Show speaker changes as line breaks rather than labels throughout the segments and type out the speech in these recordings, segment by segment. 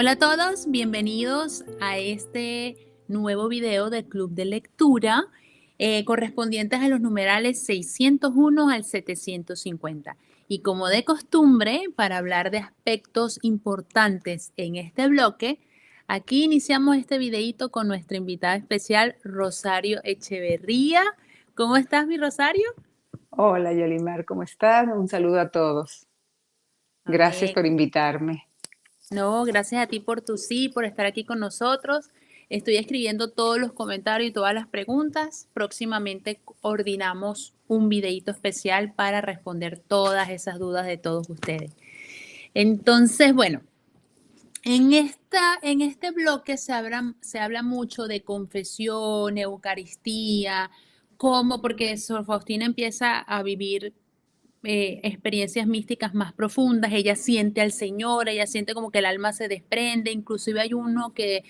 Hola a todos, bienvenidos a este nuevo video del Club de Lectura correspondientes a los numerales 601 al 750. Y como de costumbre, para hablar de aspectos importantes en este bloque, aquí iniciamos este videito con nuestra invitada especial, Rosario Echeverría. ¿Cómo estás, mi Rosario?
Hola Yolimar, ¿cómo estás? Un saludo a todos. Gracias
Amén.
por invitarme.
No, gracias a ti por tu sí, por estar aquí con nosotros. Estoy escribiendo todos los comentarios y todas las preguntas. Próximamente coordinamos un videito especial para responder todas esas dudas de todos ustedes. Entonces, bueno, en este bloque se habla mucho de confesión, Eucaristía, cómo, porque Sor Faustina empieza a vivir experiencias místicas más profundas, ella siente al Señor, ella siente como que el alma se desprende, inclusive hay uno que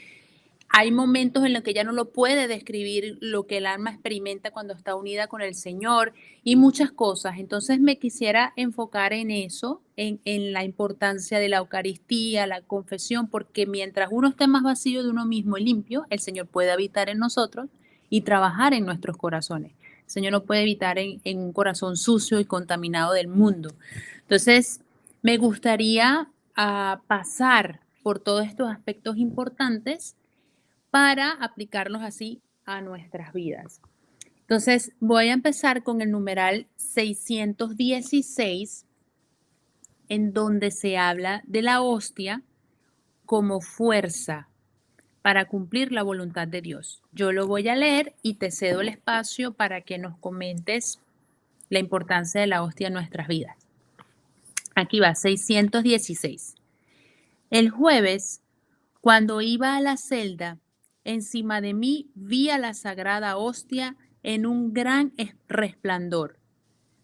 hay momentos en los que ella no lo puede describir lo que el alma experimenta cuando está unida con el Señor y muchas cosas. Entonces me quisiera enfocar en eso, en la importancia de la Eucaristía, la confesión, porque mientras uno esté más vacío de uno mismo y limpio, el Señor puede habitar en nosotros y trabajar en nuestros corazones. El Señor no puede habitar en un corazón sucio y contaminado del mundo. Entonces, me gustaría pasar por todos estos aspectos importantes para aplicarlos así a nuestras vidas. Entonces, voy a empezar con el numeral 616, en donde se habla de la hostia como fuerza para cumplir la voluntad de Dios. Yo lo voy a leer y te cedo el espacio para que nos comentes la importancia de la hostia en nuestras vidas. Aquí va, 616. El jueves, cuando iba a la celda, encima de mí vi a la sagrada hostia en un gran resplandor.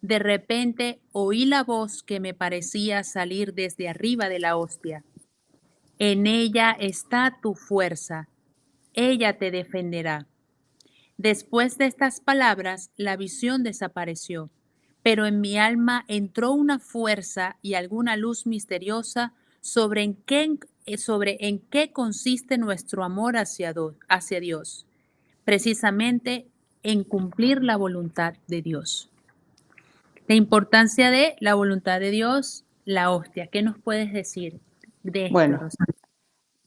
De repente oí la voz que me parecía salir desde arriba de la hostia. En ella está tu fuerza. Ella te defenderá. Después de estas palabras, la visión desapareció, pero en mi alma entró una fuerza y alguna luz misteriosa sobre en qué consiste nuestro amor hacia Dios, precisamente en cumplir la voluntad de Dios. La importancia de la voluntad de Dios, la hostia. ¿Qué nos puedes decir de esto,
Bueno,
Rosario?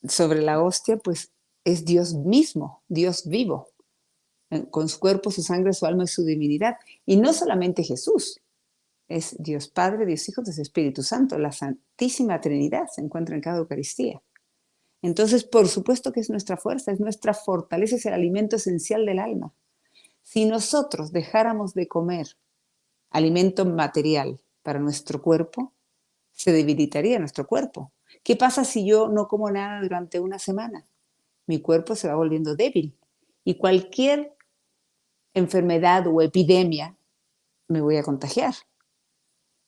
sobre la hostia, pues es Dios mismo, Dios vivo, con su cuerpo, su sangre, su alma y su divinidad. Y no solamente Jesús, es Dios Padre, Dios Hijo, Dios Espíritu Santo. La Santísima Trinidad se encuentra en cada Eucaristía. Entonces, por supuesto que es nuestra fuerza, es nuestra fortaleza, es el alimento esencial del alma. Si nosotros dejáramos de comer alimento material para nuestro cuerpo, se debilitaría nuestro cuerpo. ¿Qué pasa si yo no como nada durante una semana? Mi cuerpo se va volviendo débil y cualquier enfermedad o epidemia me voy a contagiar.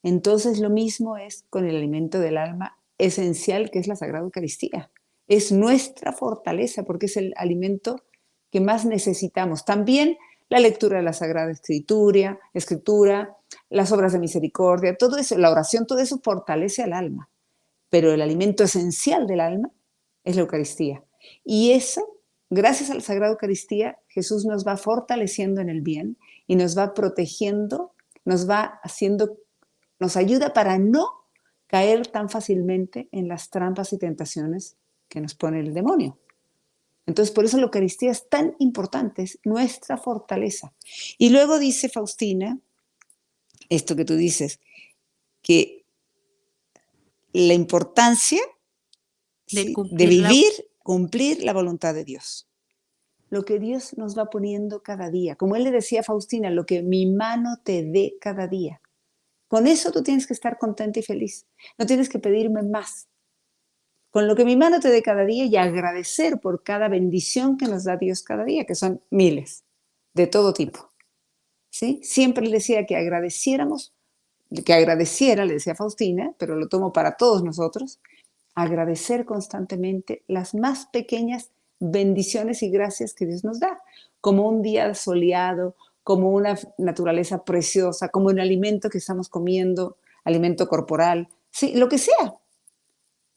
Entonces lo mismo es con el alimento del alma esencial que es la Sagrada Eucaristía. Es nuestra fortaleza porque es el alimento que más necesitamos. También la lectura de la Sagrada Escritura, las obras de misericordia, todo eso, la oración, todo eso fortalece al alma. Pero el alimento esencial del alma es la Eucaristía. Y eso, gracias a la Sagrada Eucaristía, Jesús nos va fortaleciendo en el bien y nos va protegiendo, nos ayuda para no caer tan fácilmente en las trampas y tentaciones que nos pone el demonio. Entonces, por eso la Eucaristía es tan importante, es nuestra fortaleza. Y luego dice Faustina, esto que tú dices, que la importancia,
De
¿sí?, de
cumplir la...
vivir, cumplir la voluntad de Dios. Lo que Dios nos va poniendo cada día. Como él le decía a Faustina, lo que mi mano te dé cada día. Con eso tú tienes que estar contenta y feliz. No tienes que pedirme más. Con lo que mi mano te dé cada día y agradecer por cada bendición que nos da Dios cada día, que son miles, de todo tipo. ¿Sí? Siempre le decía que agradeciéramos, que agradeciera, le decía Faustina, pero lo tomo para todos nosotros, agradecer constantemente las más pequeñas bendiciones y gracias que Dios nos da, como un día soleado, como una naturaleza preciosa, como un alimento que estamos comiendo, alimento corporal, sí, lo que sea.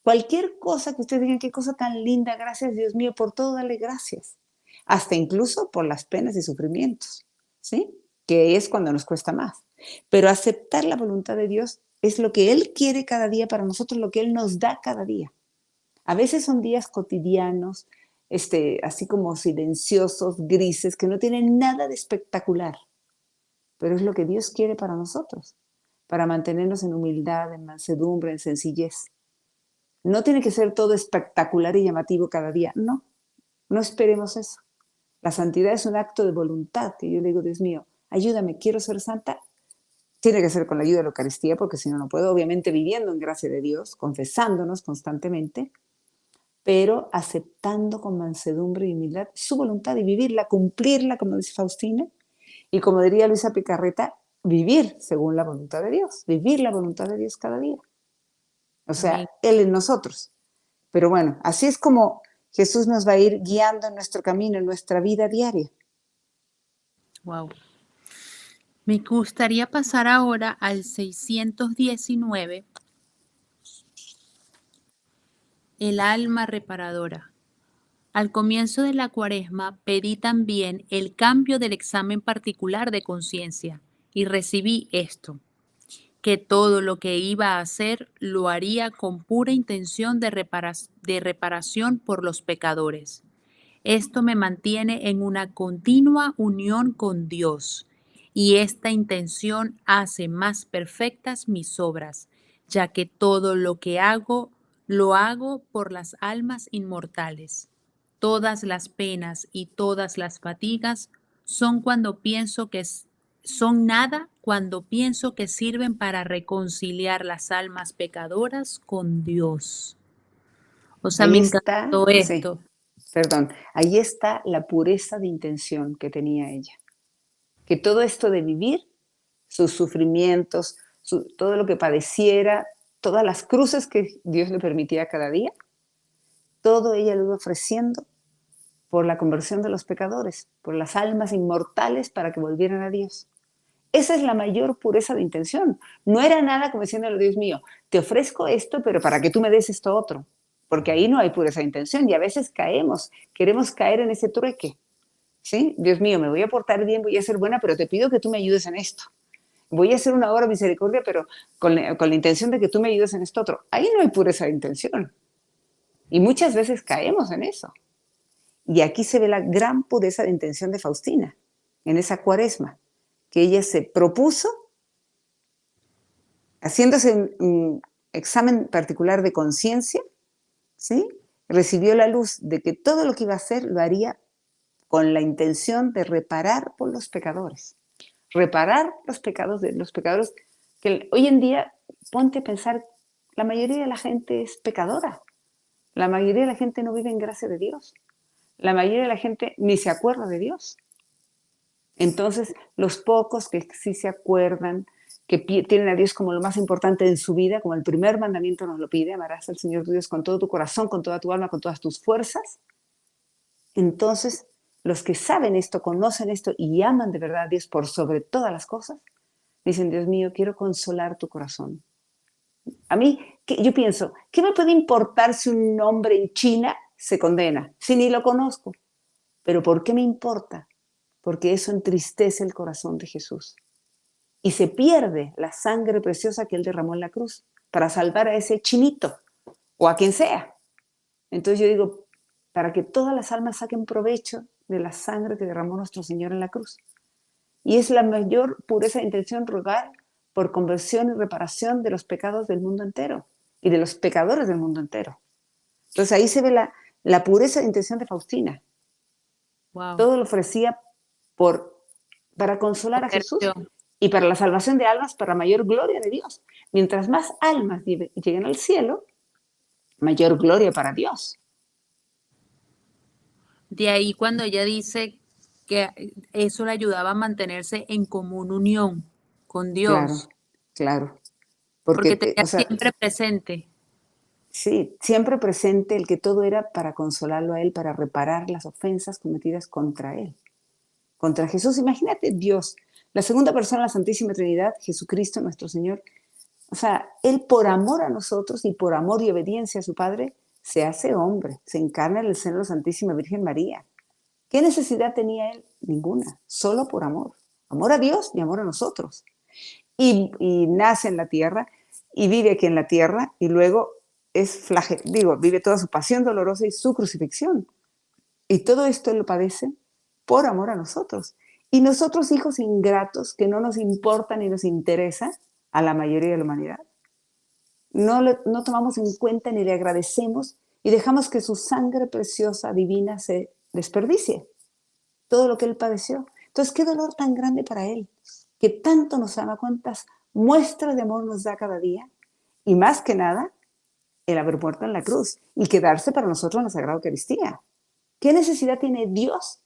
Cualquier cosa que ustedes digan, qué cosa tan linda, gracias Dios mío, por todo dale gracias. Hasta incluso por las penas y sufrimientos, ¿sí? Que es cuando nos cuesta más. Pero aceptar la voluntad de Dios es lo que Él quiere cada día para nosotros, lo que Él nos da cada día. A veces son días cotidianos, así como silenciosos, grises, que no tienen nada de espectacular, pero es lo que Dios quiere para nosotros, para mantenernos en humildad, en mansedumbre, en sencillez. No tiene que ser todo espectacular y llamativo cada día, no, no esperemos eso. La santidad es un acto de voluntad, que yo le digo, Dios mío, ayúdame, quiero ser santa. Tiene que ser con la ayuda de la Eucaristía, porque si no, no puedo, obviamente viviendo en gracia de Dios, confesándonos constantemente, pero aceptando con mansedumbre y humildad su voluntad y vivirla, cumplirla, como dice Faustina, y como diría Luisa Picarreta, vivir según la voluntad de Dios, vivir la voluntad de Dios cada día. O sea,
Amén.
Él en nosotros. Pero bueno, así es como Jesús nos va a ir guiando en nuestro camino, en nuestra vida diaria.
Wow. Me gustaría pasar ahora al 619, el alma reparadora. Al comienzo de la cuaresma pedí también el cambio del examen particular de conciencia y recibí esto, que todo lo que iba a hacer lo haría con pura intención de reparación por los pecadores. Esto me mantiene en una continua unión con Dios y esta intención hace más perfectas mis obras, ya que todo lo que hago lo hago por las almas inmortales. Todas las penas y todas las fatigas son cuando pienso que son nada cuando pienso que sirven para reconciliar las almas pecadoras con Dios. O sea, me
Ahí está,
encantó
sí,
esto.
perdón, ahí está la pureza de intención que tenía ella. Que todo esto de vivir, sus sufrimientos, todo lo que padeciera, todas las cruces que Dios le permitía cada día, todo ella lo iba ofreciendo por la conversión de los pecadores, por las almas inmortales para que volvieran a Dios. Esa es la mayor pureza de intención. No era nada como diciéndole, Dios mío, te ofrezco esto, pero para que tú me des esto otro. Porque ahí no hay pureza de intención y a veces caemos, queremos caer en ese trueque. ¿Sí? Dios mío, me voy a portar bien, voy a ser buena, pero te pido que tú me ayudes en esto. Voy a hacer una obra de misericordia, pero con la intención de que tú me ayudes en esto otro. Ahí no hay pureza de intención. Y muchas veces caemos en eso. Y aquí se ve la gran pureza de intención de Faustina, en esa cuaresma, que ella se propuso, haciéndose un examen particular de conciencia, ¿sí? Recibió la luz de que todo lo que iba a hacer lo haría con la intención de reparar por los pecadores. Reparar los pecados de los pecadores que hoy en día, ponte a pensar, la mayoría de la gente es pecadora. La mayoría de la gente no vive en gracia de Dios. La mayoría de la gente ni se acuerda de Dios. Entonces, los pocos que sí se acuerdan, que tienen a Dios como lo más importante en su vida, como el primer mandamiento nos lo pide, amarás al Señor tu Dios con todo tu corazón, con toda tu alma, con todas tus fuerzas. Entonces, los que saben esto, conocen esto y aman de verdad a Dios por sobre todas las cosas, dicen, Dios mío, quiero consolar tu corazón. A mí, yo pienso, ¿qué me puede importar si un hombre en China se condena? Si ni lo conozco. Pero ¿por qué me importa? Porque eso entristece el corazón de Jesús. Y se pierde la sangre preciosa que Él derramó en la cruz para salvar a ese chinito o a quien sea. Entonces yo digo, para que todas las almas saquen provecho de la sangre que derramó nuestro Señor en la cruz. Y es la mayor pureza de intención rogar por conversión y reparación de los pecados del mundo entero y de los pecadores del mundo entero. Entonces ahí se ve la pureza de intención de Faustina.
Wow.
Todo lo ofrecía para consolar a Jesús
Conversión.
y para la salvación de almas, para mayor gloria de Dios. Mientras más almas lleguen al cielo, mayor gloria para Dios.
De ahí cuando ella dice que eso le ayudaba a mantenerse en común unión con
Claro,
Dios,
claro.
porque
Porque,
tenía
o sea,
siempre presente.
sí, siempre presente el que todo era para consolarlo a Él, para reparar las ofensas cometidas contra Él, contra Jesús. Imagínate Dios, la segunda persona de la Santísima Trinidad, Jesucristo nuestro Señor. O sea, Él por amor a nosotros y por amor y obediencia a su Padre, se hace hombre, se encarna en el seno de la Santísima Virgen María. ¿Qué necesidad tenía Él? Ninguna, solo por amor. Amor a Dios y amor a nosotros. Y nace en la tierra y vive aquí en la tierra y luego vive toda su pasión dolorosa y su crucifixión. Y todo esto Él lo padece por amor a nosotros. Y nosotros, hijos ingratos, que no nos importa ni nos interesa a la mayoría de la humanidad, no tomamos en cuenta ni le agradecemos y dejamos que su sangre preciosa, divina, se desperdicie. Todo lo que Él padeció. Entonces, qué dolor tan grande para Él, que tanto nos ama, cuántas muestras de amor nos da cada día. Y más que nada, el haber muerto en la cruz y quedarse para nosotros en la Sagrada Eucaristía. ¿Qué necesidad tiene Dios,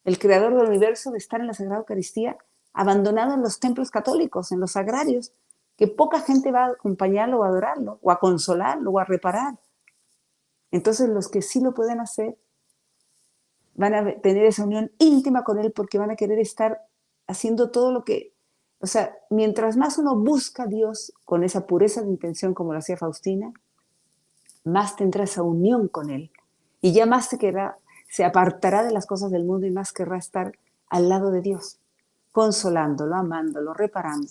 el creador del universo, de estar en la Sagrada Eucaristía, abandonado en los templos católicos, en los sagrarios, que poca gente va a acompañarlo o a adorarlo, o a consolarlo, o a reparar? Entonces, los que sí lo pueden hacer van a tener esa unión íntima con Él porque van a querer estar haciendo todo lo que, o sea, mientras más uno busca a Dios con esa pureza de intención como lo hacía Faustina, más tendrá esa unión con Él y ya más se apartará de las cosas del mundo y más querrá estar al lado de Dios, consolándolo, amándolo, reparando.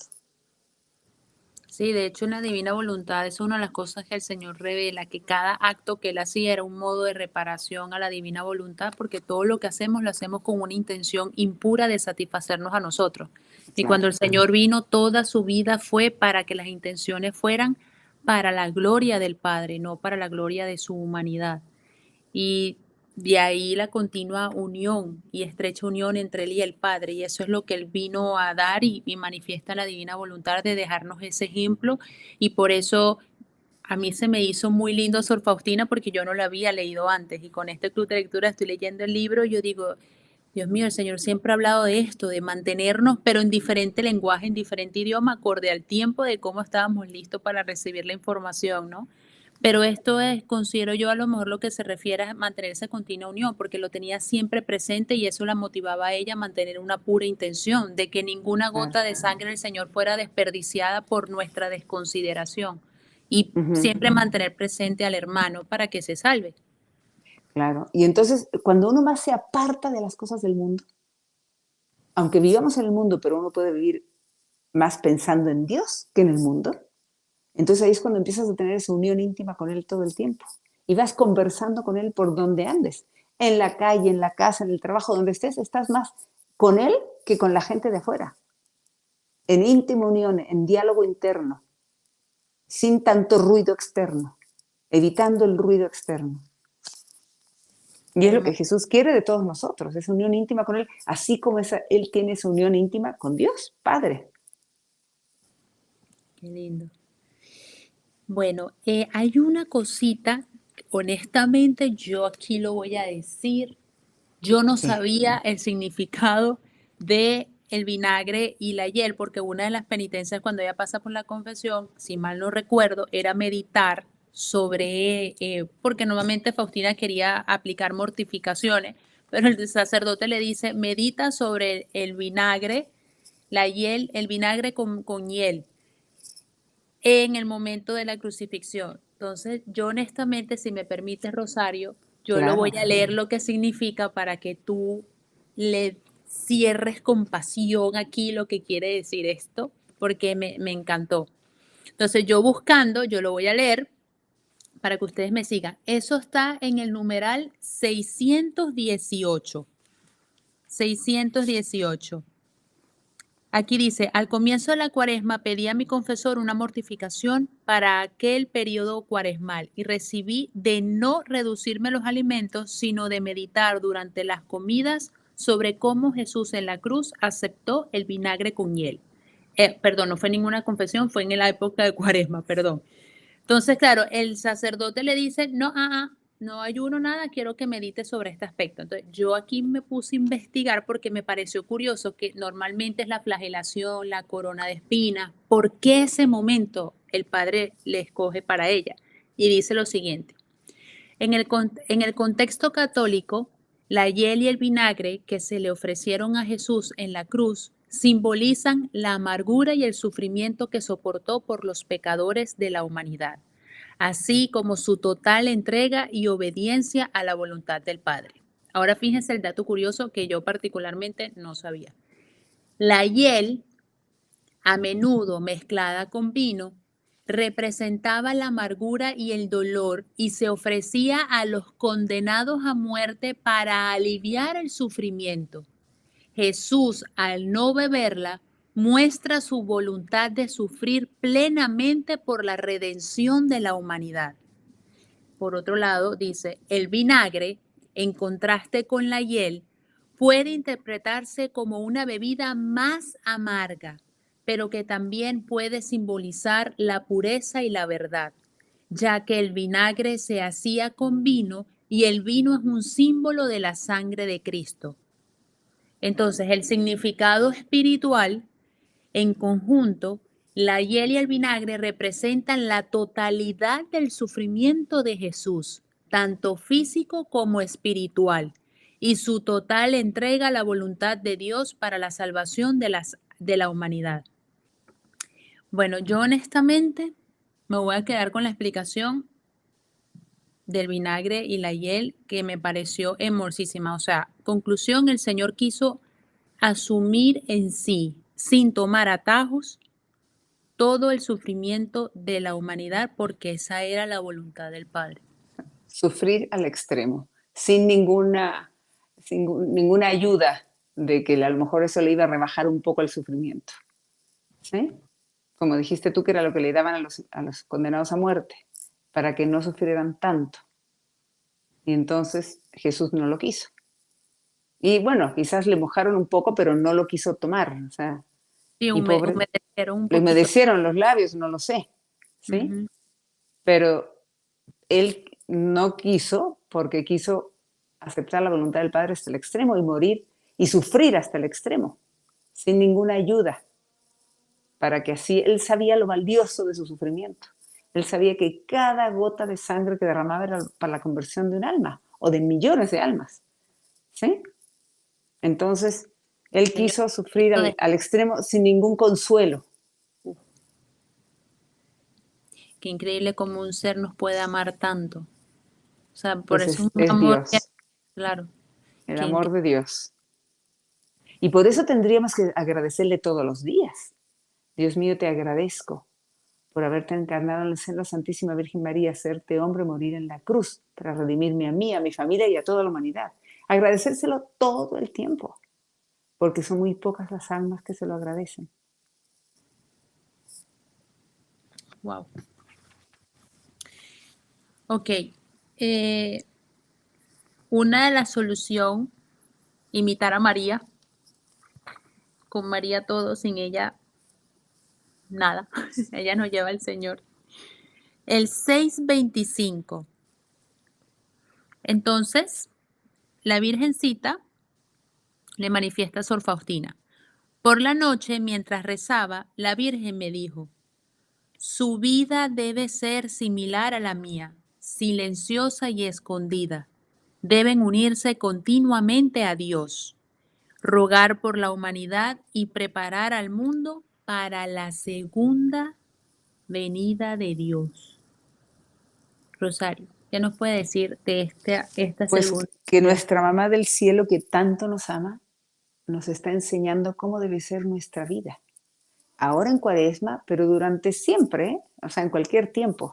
Sí, de hecho, en la divina voluntad es una de las cosas que el Señor revela, que cada acto que Él hacía era un modo de reparación a la divina voluntad, porque todo lo que hacemos lo hacemos con una intención impura de satisfacernos a nosotros. Y cuando
Claro.
el Señor vino, toda su vida fue para que las intenciones fueran para la gloria del Padre, no para la gloria de su humanidad. Y de ahí la continua unión y estrecha unión entre Él y el Padre. Y eso es lo que Él vino a dar y manifiesta la divina voluntad de dejarnos ese ejemplo. Y por eso a mí se me hizo muy lindo Sor Faustina porque yo no la había leído antes. Y con este club de lectura estoy leyendo el libro y yo digo, Dios mío, el Señor siempre ha hablado de esto, de mantenernos, pero en diferente lenguaje, en diferente idioma, acorde al tiempo de cómo estábamos listos para recibir la información, ¿no? Pero esto es, considero yo, a lo mejor lo que se refiere a mantenerse continua unión, porque lo tenía siempre presente y eso la motivaba a ella a mantener una pura intención, de que ninguna
Claro.
gota de sangre del Señor fuera desperdiciada por nuestra desconsideración y
Ujú.
siempre mantener presente al hermano para que se salve.
Claro. Y entonces, cuando uno más se aparta de las cosas del mundo, aunque vivamos en el mundo, pero uno puede vivir más pensando en Dios que en el mundo, entonces ahí es cuando empiezas a tener esa unión íntima con Él todo el tiempo. Y vas conversando con Él por donde andes. En la calle, en la casa, en el trabajo, donde estés, estás más con Él que con la gente de afuera. En íntima unión, en diálogo interno, sin tanto ruido externo, evitando el ruido externo. Y es lo que
Hermoso,
Jesús quiere de todos nosotros, esa unión íntima con Él, así como Él tiene esa unión íntima con Dios, Padre.
qué lindo. Bueno, hay una cosita, honestamente, yo aquí lo voy a decir, yo no
¿Qué?
sabía el significado de el vinagre y la hiel, porque una de las penitencias cuando ella pasa por la confesión, si mal no recuerdo, era meditar sobre, porque normalmente Faustina quería aplicar mortificaciones, pero el sacerdote le dice, medita sobre el vinagre, la hiel, el vinagre con hiel en el momento de la crucifixión. Entonces, yo honestamente, si me permite, Rosario, yo lo voy
Claro.
a leer lo que significa para que tú le cierres con pasión aquí lo que quiere decir esto, porque me encantó. Entonces, yo buscando, yo lo voy a leer para que ustedes me sigan. Eso está en el numeral 618. 618. Aquí dice, al comienzo de la cuaresma pedí a mi confesor una mortificación para aquel periodo cuaresmal y recibí de no reducirme los alimentos, sino de meditar durante las comidas sobre cómo Jesús en la cruz aceptó el vinagre con hiel. Perdón, no fue ninguna confesión, fue en la época de cuaresma, perdón. Entonces, claro, el sacerdote le dice, no, no ayuno nada, quiero que medites sobre este aspecto. Entonces, yo aquí me puse a investigar porque me pareció curioso que normalmente es la flagelación, la corona de espinas. ¿Por qué ese momento el padre le escoge para ella? Y dice lo siguiente. En el contexto católico, la hiel y el vinagre que se le ofrecieron a Jesús en la cruz simbolizan la amargura y el sufrimiento que soportó por los pecadores de la humanidad, así como su total entrega y obediencia a la voluntad del Padre. Ahora fíjense el dato curioso que yo particularmente no sabía. La hiel, a menudo mezclada con vino, representaba la amargura y el dolor y se ofrecía a los condenados a muerte para aliviar el sufrimiento. Jesús, al no beberla, muestra su voluntad de sufrir plenamente por la redención de la humanidad. Por otro lado, dice, el vinagre, en contraste con la hiel, puede interpretarse como una bebida más amarga, pero que también puede simbolizar la pureza y la verdad, ya que el vinagre se hacía con vino y el vino es un símbolo de la sangre de Cristo. Entonces, el significado espiritual en conjunto, la hiel y el vinagre representan la totalidad del sufrimiento de Jesús, tanto físico como espiritual, y su total entrega a la voluntad de Dios para la salvación de la humanidad. Bueno, yo honestamente me voy a quedar con la explicación del vinagre y la hiel que me pareció hermosísima. O sea, conclusión, el Señor quiso asumir en sí, sin tomar atajos, todo el sufrimiento de la humanidad porque esa era la voluntad del Padre.
Sufrir al extremo, sin ninguna ayuda de que a lo mejor eso le iba a rebajar un poco el sufrimiento. ¿Sí? Como dijiste tú, que era lo que le daban a los condenados a muerte, para que no sufrieran tanto. Y entonces Jesús no lo quiso. Y bueno, quizás le mojaron un poco, pero no lo quiso tomar. O sea,
Sí,
y pobre,
humedecieron un
le
poquito.
humedecieron los labios, no lo sé. ¿Sí?
Ujú.
Pero él no quiso porque quiso aceptar la voluntad del Padre hasta el extremo y morir y sufrir hasta el extremo, sin ninguna ayuda, para que así él sabía lo valioso de su sufrimiento. Él sabía que cada gota de sangre que derramaba era para la conversión de un alma o de millones de almas. ¿Sí? Entonces, él
Señor,
quiso sufrir
de-
al extremo sin ningún consuelo.
uf, qué increíble cómo un ser nos puede amar tanto. O sea, por
Pues
eso es un
es
amor que,
Dios,
claro,
el
que
amor de Dios. Y por eso tendríamos que agradecerle todos los días. Dios mío, te agradezco por haberte encarnado en el seno de la Santísima Virgen María, hacerte hombre, morir en la cruz, para redimirme a mí, a mi familia y a toda la humanidad. Agradecérselo todo el tiempo, porque son muy pocas las almas que se lo agradecen.
wow. Ok. eh, una de las soluciones, imitar a María, con María todo, sin ella nada. Ella nos lleva al Señor. El 6:25. Entonces, la Virgencita le manifiesta a Sor Faustina. Por la noche, mientras rezaba, la Virgen me dijo, su vida debe ser similar a la mía, silenciosa y escondida. Deben unirse continuamente a Dios, rogar por la humanidad y preparar al mundo para la segunda venida de Dios. Rosario, ¿qué nos puede decir de esta
Pues
segunda
que
venida?
nuestra mamá del cielo, que tanto nos ama, nos está enseñando cómo debe ser nuestra vida. Ahora en Cuaresma, pero durante siempre, ¿eh? O sea, en cualquier tiempo,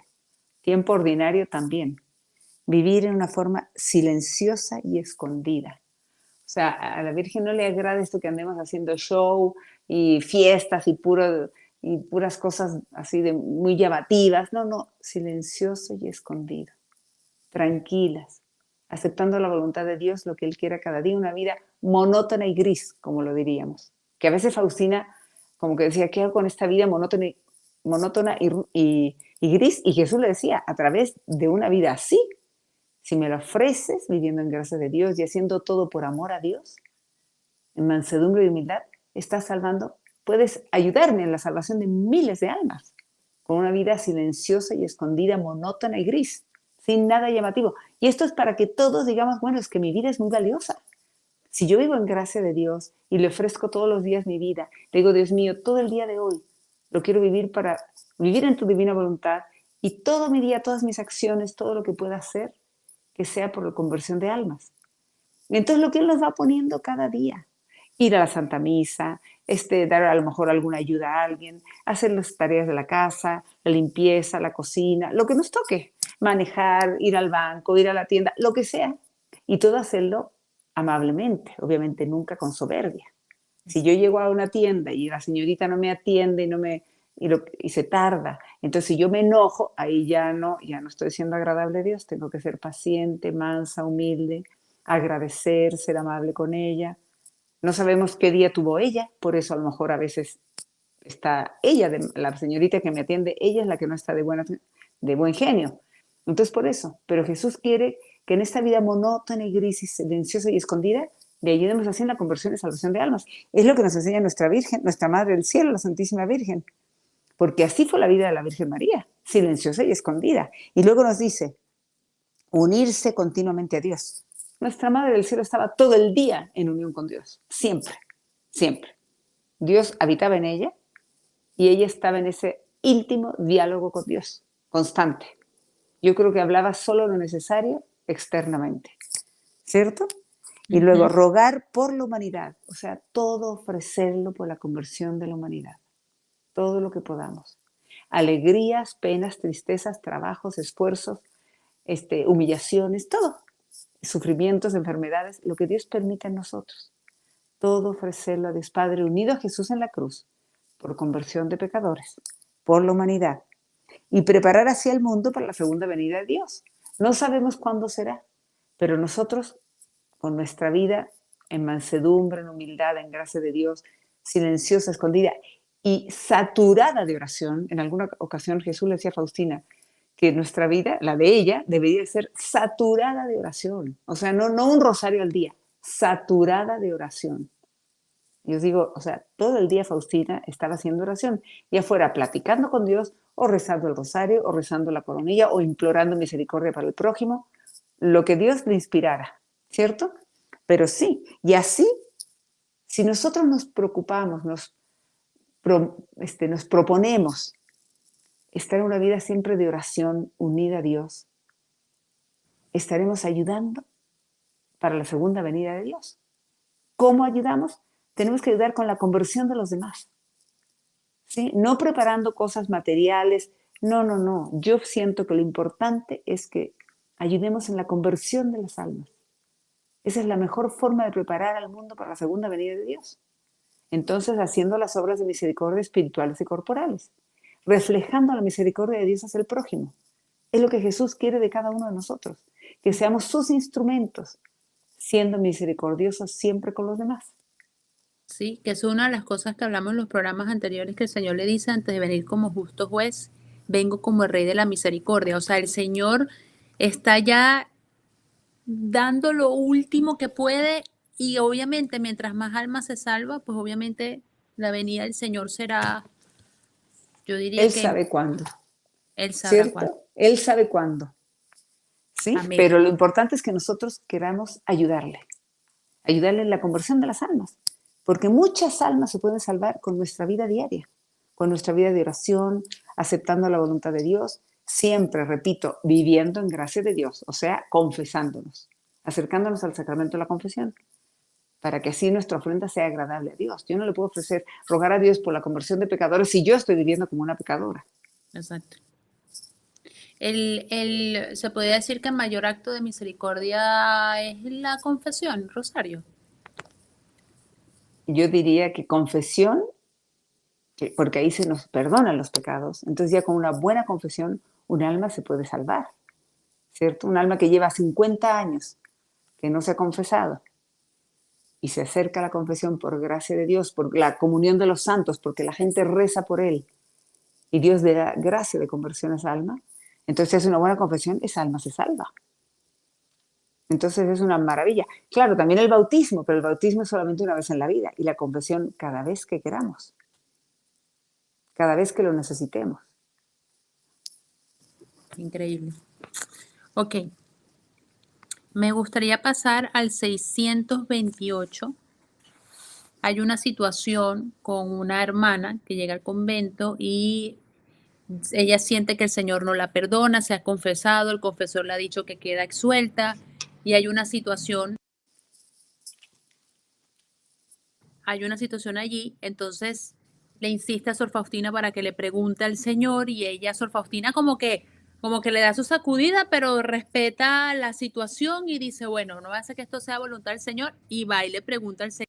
tiempo ordinario también. Vivir en una forma silenciosa y escondida. O sea, a la Virgen no le agrada esto que andemos haciendo show y fiestas y puras cosas así de muy llamativas. No, no, silencioso y escondido. Tranquilas, aceptando la voluntad de Dios, lo que Él quiera cada día, una vida monótona y gris, como lo diríamos. Que a veces Faustina como que decía, ¿qué hago con esta vida monótona y gris? Y Jesús le decía, a través de una vida así, si me lo ofreces, viviendo en gracia de Dios y haciendo todo por amor a Dios, en mansedumbre y humildad, estás salvando, puedes ayudarme en la salvación de miles de almas, con una vida silenciosa y escondida, monótona y gris, sin nada llamativo. Y esto es para que todos digamos, bueno, es que mi vida es muy valiosa. Si yo vivo en gracia de Dios y le ofrezco todos los días mi vida, le digo, Dios mío, todo el día de hoy lo quiero vivir para vivir en tu divina voluntad y todo mi día, todas mis acciones, todo lo que pueda hacer, que sea por la conversión de almas. Y entonces lo que Él nos va poniendo cada día, ir a la Santa Misa, dar a lo mejor alguna ayuda a alguien, hacer las tareas de la casa, la limpieza, la cocina, lo que nos toque, manejar, ir al banco, ir a la tienda, lo que sea, y todo hacerlo amablemente, obviamente nunca con soberbia. Si yo llego a una tienda y la señorita no me atiende y se tarda, entonces si yo me enojo, ahí ya no estoy siendo agradable a Dios, tengo que ser paciente, mansa, humilde, agradecer, ser amable con ella. No sabemos qué día tuvo ella, por eso a lo mejor a veces está ella, la señorita que me atiende, ella es la que no está de buen genio. Entonces por eso, pero Jesús quiere que en esta vida monótona y gris y silenciosa y escondida le ayudemos así en la conversión y salvación de almas. Es lo que nos enseña nuestra Virgen, nuestra Madre del Cielo, la Santísima Virgen, porque así fue la vida de la Virgen María, silenciosa y escondida. Y luego nos dice, unirse continuamente a Dios. Nuestra Madre del Cielo estaba todo el día en unión con Dios, siempre, siempre. Dios habitaba en ella y ella estaba en ese íntimo diálogo con Dios, constante. Yo creo que hablaba solo lo necesario externamente, ¿cierto? Y luego
Ujú.
rogar por la humanidad, o sea, todo ofrecerlo por la conversión de la humanidad, todo lo que podamos. Alegrías, penas, tristezas, trabajos, esfuerzos, humillaciones, todo. Sufrimientos, enfermedades, lo que Dios permita en nosotros. Todo ofrecerlo a Dios Padre, unido a Jesús en la cruz, por conversión de pecadores, por la humanidad, y preparar así al mundo para la segunda venida de Dios. No sabemos cuándo será, pero nosotros, con nuestra vida en mansedumbre, en humildad, en gracia de Dios, silenciosa, escondida y saturada de oración, en alguna ocasión Jesús le decía a Faustina que nuestra vida, la de ella, debería ser saturada de oración. O sea, no un rosario al día, saturada de oración. Y os digo, o sea, todo el día Faustina estaba haciendo oración, ya fuera platicando con Dios, o rezando el rosario, o rezando la coronilla, o implorando misericordia para el prójimo, lo que Dios le inspirara, ¿cierto? Pero sí, y así, si nosotros nos preocupamos, nos proponemos estar en una vida siempre de oración unida a Dios, estaremos ayudando para la segunda venida de Dios. ¿Cómo ayudamos? Tenemos que ayudar con la conversión de los demás. ¿Sí? No preparando cosas materiales. No. Yo siento que lo importante es que ayudemos en la conversión de las almas. Esa es la mejor forma de preparar al mundo para la segunda venida de Dios. Entonces, haciendo las obras de misericordia espirituales y corporales, reflejando la misericordia de Dios hacia el prójimo. Es lo que Jesús quiere de cada uno de nosotros, que seamos sus instrumentos, siendo misericordiosos siempre con los demás.
Sí, que es una de las cosas que hablamos en los programas anteriores, que el Señor le dice antes de venir como justo juez, vengo como el Rey de la misericordia. O sea, el Señor está ya dando lo último que puede y obviamente mientras más almas se salva, pues obviamente la venida del Señor será, yo diría
Él
que
sabe cuándo,
Él sabrá cuándo.
¿cierto? Él sabe cuándo, ¿sí?
Amén.
Pero lo importante es que nosotros queramos ayudarle en la conversión de las almas, porque muchas almas se pueden salvar con nuestra vida diaria, con nuestra vida de oración, aceptando la voluntad de Dios, siempre, repito, viviendo en gracia de Dios, o sea, confesándonos, acercándonos al sacramento de la confesión, para que así nuestra ofrenda sea agradable a Dios. Yo no le puedo ofrecer, rogar a Dios por la conversión de pecadores si yo estoy viviendo como una pecadora.
Exacto. Se podría decir que el mayor acto de misericordia es la confesión, Rosario.
Yo diría que confesión, porque ahí se nos perdonan los pecados, entonces ya con una buena confesión un alma se puede salvar, ¿cierto? Un alma que lleva 50 años que no se ha confesado y se acerca a la confesión por gracia de Dios, por la comunión de los santos, porque la gente reza por él y Dios le da gracia de conversión a esa alma, entonces es una buena confesión, esa alma se salva. Entonces es una maravilla. Claro, también el bautismo, pero el bautismo es solamente una vez en la vida y la confesión cada vez que queramos, cada vez que lo necesitemos.
Increíble. Ok. Me gustaría pasar al 628. Hay una situación con una hermana que llega al convento y ella siente que el Señor no la perdona, se ha confesado, el confesor le ha dicho que queda exsuelta y hay una situación allí, entonces le insiste a Sor Faustina para que le pregunte al Señor y ella, Sor Faustina, como que le da su sacudida, pero respeta la situación y dice, bueno, no hace que esto sea voluntad del Señor y va y le pregunta al Señor.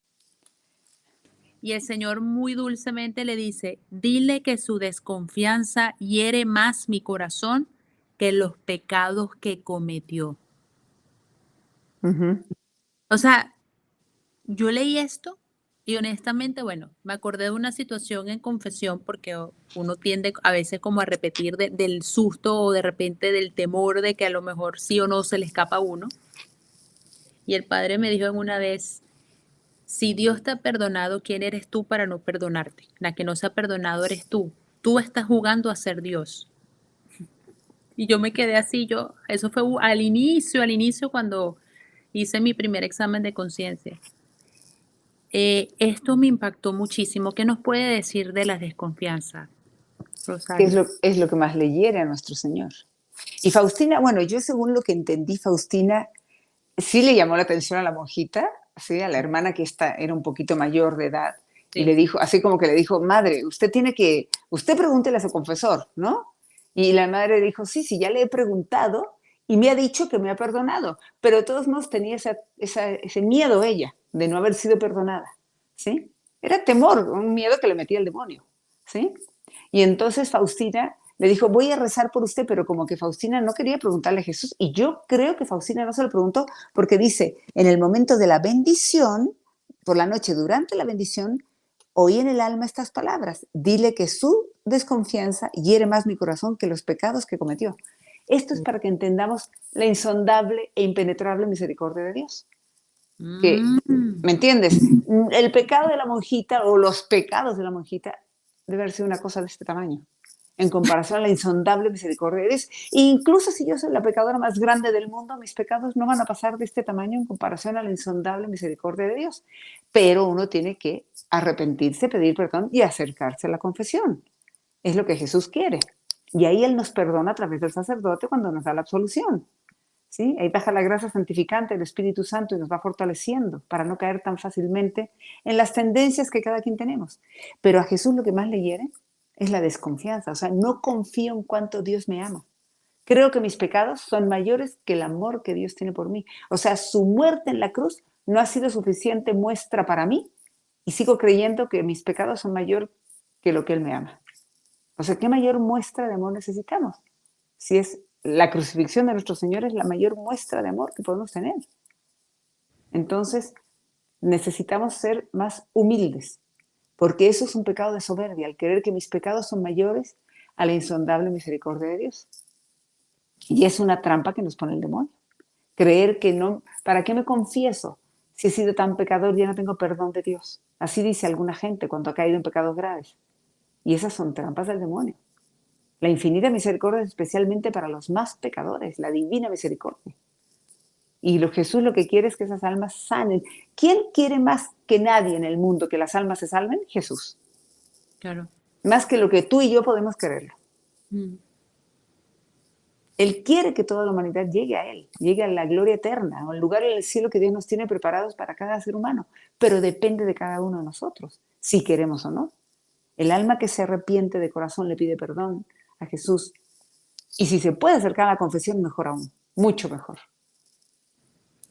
Y el Señor muy dulcemente le dice, dile que su desconfianza hiere más mi corazón que los pecados que cometió.
Ujú.
O sea, yo leí esto y honestamente, bueno, me acordé de una situación en confesión porque uno tiende a veces como a repetir del susto o de repente del temor de que a lo mejor sí o no se le escapa a uno. Y el padre me dijo en una vez, si Dios te ha perdonado, ¿quién eres tú para no perdonarte? La que no se ha perdonado eres tú. Tú estás jugando a ser Dios. Y yo me quedé así, eso fue al inicio cuando hice mi primer examen de conciencia. Esto me impactó muchísimo. ¿Qué nos puede decir de la desconfianza,
Que
Rosario?
es lo que más le hiere a nuestro Señor. Y Faustina, bueno, yo según lo que entendí, Faustina sí le llamó la atención a la monjita, ¿sí? A la hermana que era un poquito mayor de edad, y le
Sí.
dijo, así como que le dijo, madre, usted pregúntele a su confesor, ¿no? Y la madre dijo, sí, sí, ya le he preguntado y me ha dicho que me ha perdonado, pero de todos modos tenía ese miedo ella de no haber sido perdonada, ¿sí? Era temor, un miedo que le metía el demonio, ¿sí? Y entonces Faustina le dijo, voy a rezar por usted, pero como que Faustina no quería preguntarle a Jesús, y yo creo que Faustina no se lo preguntó porque dice, en el momento de la bendición, por la noche durante la bendición, oí en el alma estas palabras, dile que su desconfianza hiere más mi corazón que los pecados que cometió. Esto es para que entendamos la insondable e impenetrable misericordia de Dios. Que,
Mm,
¿me entiendes? El pecado de la monjita o los pecados de la monjita debe haber sido una cosa de este tamaño en comparación a la insondable misericordia de Dios. E incluso si yo soy la pecadora más grande del mundo, mis pecados no van a pasar de este tamaño en comparación a la insondable misericordia de Dios. Pero uno tiene que arrepentirse, pedir perdón y acercarse a la confesión. Es lo que Jesús quiere. Y ahí Él nos perdona a través del sacerdote cuando nos da la absolución. ¿Sí? Ahí baja la gracia santificante del Espíritu Santo y nos va fortaleciendo para no caer tan fácilmente en las tendencias que cada quien tenemos. Pero a Jesús lo que más le hiere es la desconfianza. O sea, no confío en cuánto Dios me ama. Creo que mis pecados son mayores que el amor que Dios tiene por mí. O sea, su muerte en la cruz no ha sido suficiente muestra para mí y sigo creyendo que mis pecados son mayor que lo que Él me ama. O sea, ¿qué mayor muestra de amor necesitamos? Si es la crucifixión de nuestro Señor es la mayor muestra de amor que podemos tener. Entonces, necesitamos ser más humildes, porque eso es un pecado de soberbia, al creer que mis pecados son mayores a la insondable misericordia de Dios. Y es una trampa que nos pone el demonio. Creer que no, ¿para qué me confieso? Si he sido tan pecador, ya no tengo perdón de Dios. Así dice alguna gente cuando ha caído en pecados graves. Y esas son trampas del demonio. La infinita misericordia es especialmente para los más pecadores, la divina misericordia. Y Jesús lo que quiere es que esas almas sanen. ¿Quién quiere más que nadie en el mundo que las almas se salven? Jesús.
claro.
Más que lo que tú y yo podemos quererlo.
Mm,
Él quiere que toda la humanidad llegue a Él, llegue a la gloria eterna, o al lugar en el cielo que Dios nos tiene preparados para cada ser humano. Pero depende de cada uno de nosotros, si queremos o no. El alma que se arrepiente de corazón le pide perdón a Jesús. Y si se puede acercar a la confesión, mejor aún, mucho mejor.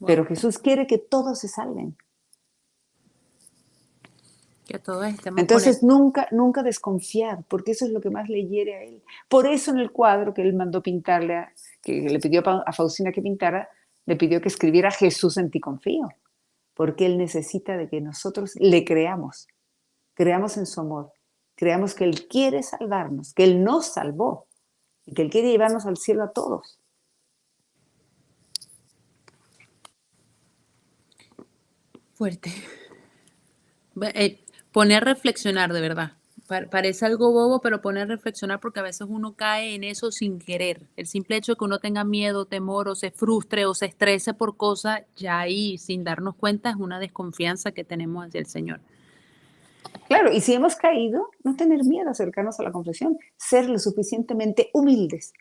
wow.
Pero Jesús quiere que todos se salven.
Que todos estemos por él.
Entonces nunca desconfiar, porque eso es lo que más le hiere a él. Por eso en el cuadro que él mandó pintarle, que le pidió a Faustina que pintara, le pidió que escribiera Jesús en ti confío, porque él necesita de que nosotros le creamos en su amor, creamos que él quiere salvarnos, que él nos salvó y que él quiere llevarnos al cielo a todos.
Fuerte. Pone a reflexionar de verdad. Parece algo bobo, pero pone a reflexionar porque a veces uno cae en eso sin querer. El simple hecho de que uno tenga miedo, temor o se frustre o se estrese por cosas, ya ahí sin darnos cuenta es una desconfianza que tenemos hacia el Señor.
Claro, y si hemos caído, no tener miedo a acercarnos a la confesión, ser lo suficientemente humildes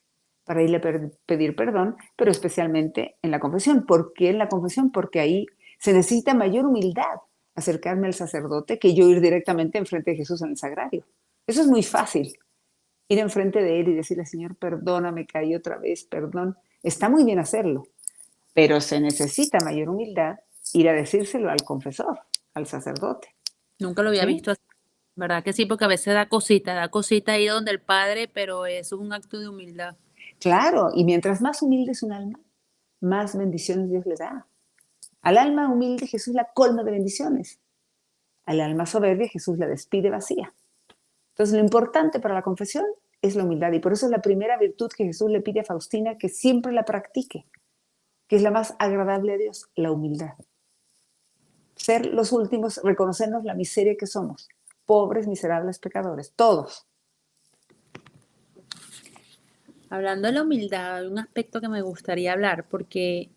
para irle a pedir perdón, pero especialmente en la confesión. ¿Por qué en la confesión? Porque ahí se necesita mayor humildad acercarme al sacerdote que yo ir directamente enfrente de Jesús en el sagrario. Eso es muy fácil, ir enfrente de él y decirle, Señor, perdóname, caí otra vez, perdón. Está muy bien hacerlo, pero se necesita mayor humildad ir a decírselo al confesor, al sacerdote.
Nunca lo había
¿Sí?
visto así, ¿verdad que sí? Porque a veces da cosita ir donde el Padre, pero eso es un acto de humildad.
Claro, y mientras más humilde es un alma, más bendiciones Dios le da. Al alma humilde Jesús la colma de bendiciones. Al alma soberbia Jesús la despide vacía. Entonces lo importante para la confesión es la humildad y por eso es la primera virtud que Jesús le pide a Faustina que siempre la practique, que es la más agradable a Dios, la humildad. Ser los últimos, reconocernos la miseria que somos, pobres, miserables pecadores, todos.
Hablando de la humildad, hay un aspecto que me gustaría hablar porque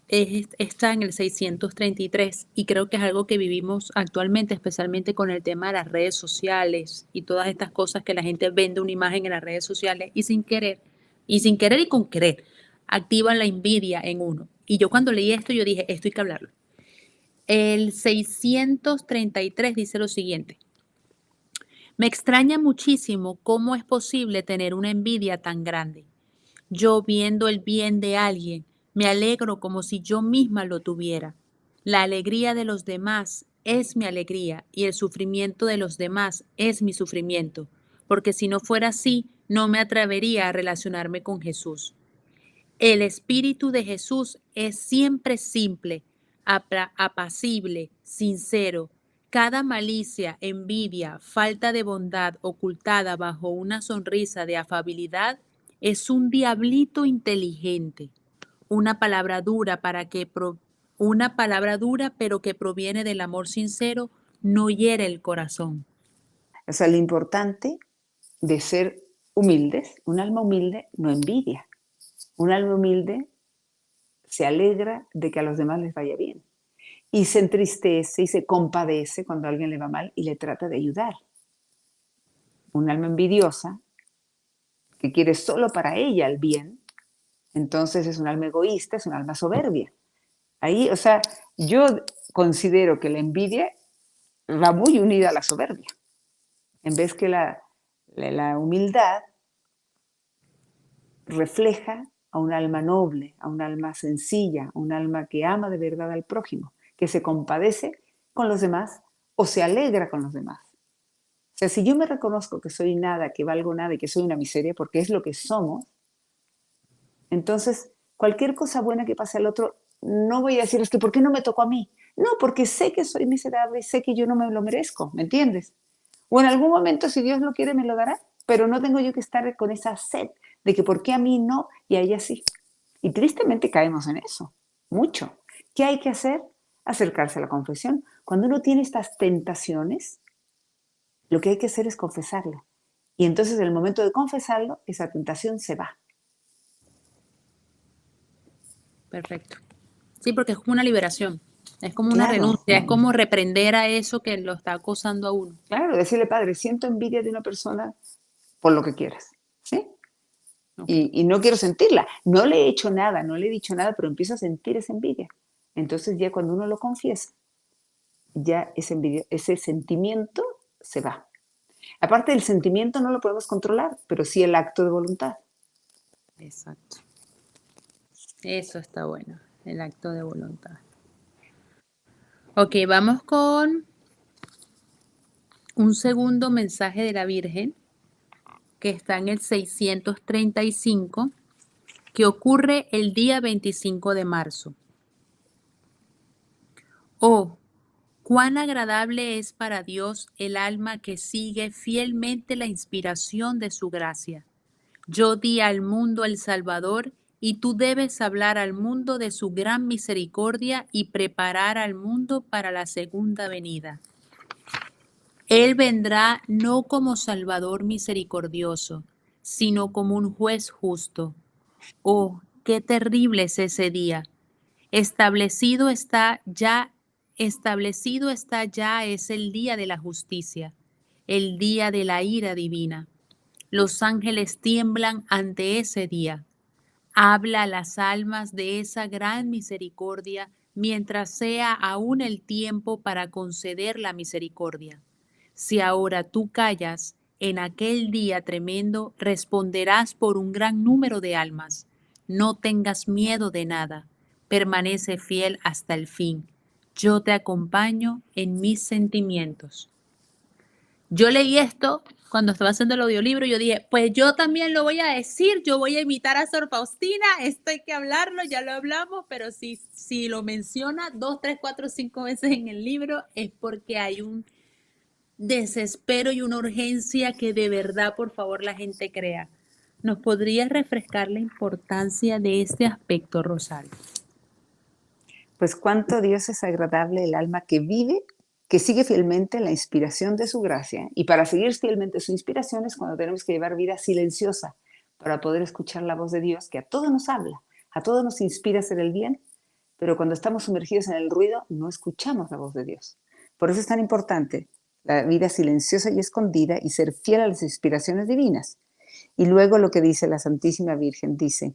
está en el 633 y creo que es algo que vivimos actualmente, especialmente con el tema de las redes sociales y todas estas cosas que la gente vende una imagen en las redes sociales y sin querer y con querer, activan la envidia en uno. Y yo cuando leí esto, yo dije, esto hay que hablarlo. El 633 dice lo siguiente. Me extraña muchísimo cómo es posible tener una envidia tan grande. Yo viendo el bien de alguien, me alegro como si yo misma lo tuviera. La alegría de los demás es mi alegría y el sufrimiento de los demás es mi sufrimiento, porque si no fuera así, no me atrevería a relacionarme con Jesús. El espíritu de Jesús es siempre simple, apacible, sincero. Cada malicia, envidia, falta de bondad ocultada bajo una sonrisa de afabilidad es un diablito inteligente. Una palabra dura una palabra dura pero que proviene del amor sincero no hiere el corazón.
O sea, lo importante de ser humildes, un alma humilde no envidia. Un alma humilde se alegra de que a los demás les vaya bien y se entristece y se compadece cuando a alguien le va mal y le trata de ayudar. Un alma envidiosa que quiere solo para ella el bien, entonces es un alma egoísta, es un alma soberbia. Ahí, o sea, yo considero que la envidia va muy unida a la soberbia, en vez que la humildad refleja a un alma noble, a un alma sencilla, a un alma que ama de verdad al prójimo, que se compadece con los demás o se alegra con los demás. O sea, si yo me reconozco que soy nada, que valgo nada y que soy una miseria, porque es lo que somos, entonces cualquier cosa buena que pase al otro, no voy a decir, es que ¿por qué no me tocó a mí? No, porque sé que soy miserable y sé que yo no me lo merezco, ¿me entiendes? O en algún momento, si Dios lo quiere, me lo dará, pero no tengo yo que estar con esa sed de que por qué a mí no y a ella sí. Y tristemente caemos en eso, mucho. ¿Qué hay que hacer? Acercarse a la confesión. Cuando uno tiene estas tentaciones, lo que hay que hacer es confesarlo. Y entonces en el momento de confesarlo, esa tentación se va.
Perfecto. Sí, porque es como una liberación, es como una
Claro,
renuncia, es como reprender a eso que lo está acosando a uno.
claro, decirle, Padre, siento envidia de una persona por lo que quieras, ¿sí?
Ok,
Y no quiero sentirla. No le he hecho nada, no le he dicho nada, pero empiezo a sentir esa envidia. Entonces ya cuando uno lo confiesa, ya ese, ese sentimiento se va. Aparte del sentimiento no lo podemos controlar, pero sí el acto de voluntad.
exacto. Eso está bueno, el acto de voluntad. Ok, vamos con un segundo mensaje de la Virgen que está en el 635, que ocurre el día 25 de marzo. Oh, cuán agradable es para Dios el alma que sigue fielmente la inspiración de su gracia. Yo di al mundo el Salvador y tú debes hablar al mundo de su gran misericordia y preparar al mundo para la segunda venida. Él vendrá no como Salvador misericordioso, sino como un juez justo. Oh, qué terrible es ese día. Establecido está ya, establecido está ya es el día de la justicia, el día de la ira divina. Los ángeles tiemblan ante ese día. Habla a las almas de esa gran misericordia mientras sea aún el tiempo para conceder la misericordia. Si ahora tú callas, en aquel día tremendo responderás por un gran número de almas. No tengas miedo de nada. Permanece fiel hasta el fin. Yo te acompaño en mis sentimientos. Yo leí esto cuando estaba haciendo el audiolibro y yo dije, pues yo también lo voy a decir, yo voy a imitar a Sor Faustina, esto hay que hablarlo, ya lo hablamos, pero si lo menciona 2, 3, 4, 5 veces en el libro es porque hay un desespero y una urgencia que de verdad, por favor, la gente crea. ¿Nos podrías refrescar la importancia de este aspecto, Rosario?
Pues cuánto Dios es agradable el alma que vive, que sigue fielmente la inspiración de su gracia. Y para seguir fielmente su inspiración es cuando tenemos que llevar vida silenciosa para poder escuchar la voz de Dios que a todos nos habla, a todos nos inspira a hacer el bien, pero cuando estamos sumergidos en el ruido no escuchamos la voz de Dios. Por eso es tan importante la vida silenciosa y escondida y ser fiel a las inspiraciones divinas. Y luego lo que dice la Santísima Virgen, dice,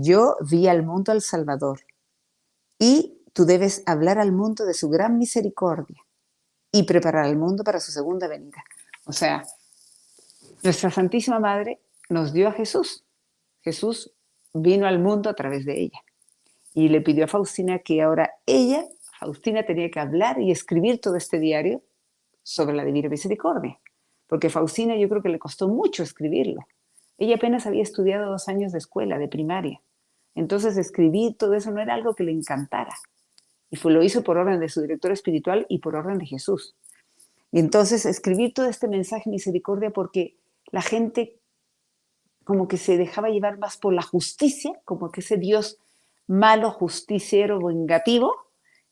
yo vi al mundo al Salvador, y tú debes hablar al mundo de su gran misericordia y preparar al mundo para su segunda venida. O sea, nuestra Santísima Madre nos dio a Jesús. Jesús vino al mundo a través de ella. Y le pidió a Faustina que ahora ella, Faustina, tenía que hablar y escribir todo este diario sobre la Divina Misericordia. Porque a Faustina yo creo que le costó mucho escribirlo. Ella apenas había estudiado 2 años de escuela, de primaria. Entonces escribir todo eso no era algo que le encantara. Y lo hizo por orden de su director espiritual y por orden de Jesús. Y entonces escribir todo este mensaje de misericordia porque la gente como que se dejaba llevar más por la justicia, como que ese Dios malo, justiciero, vengativo,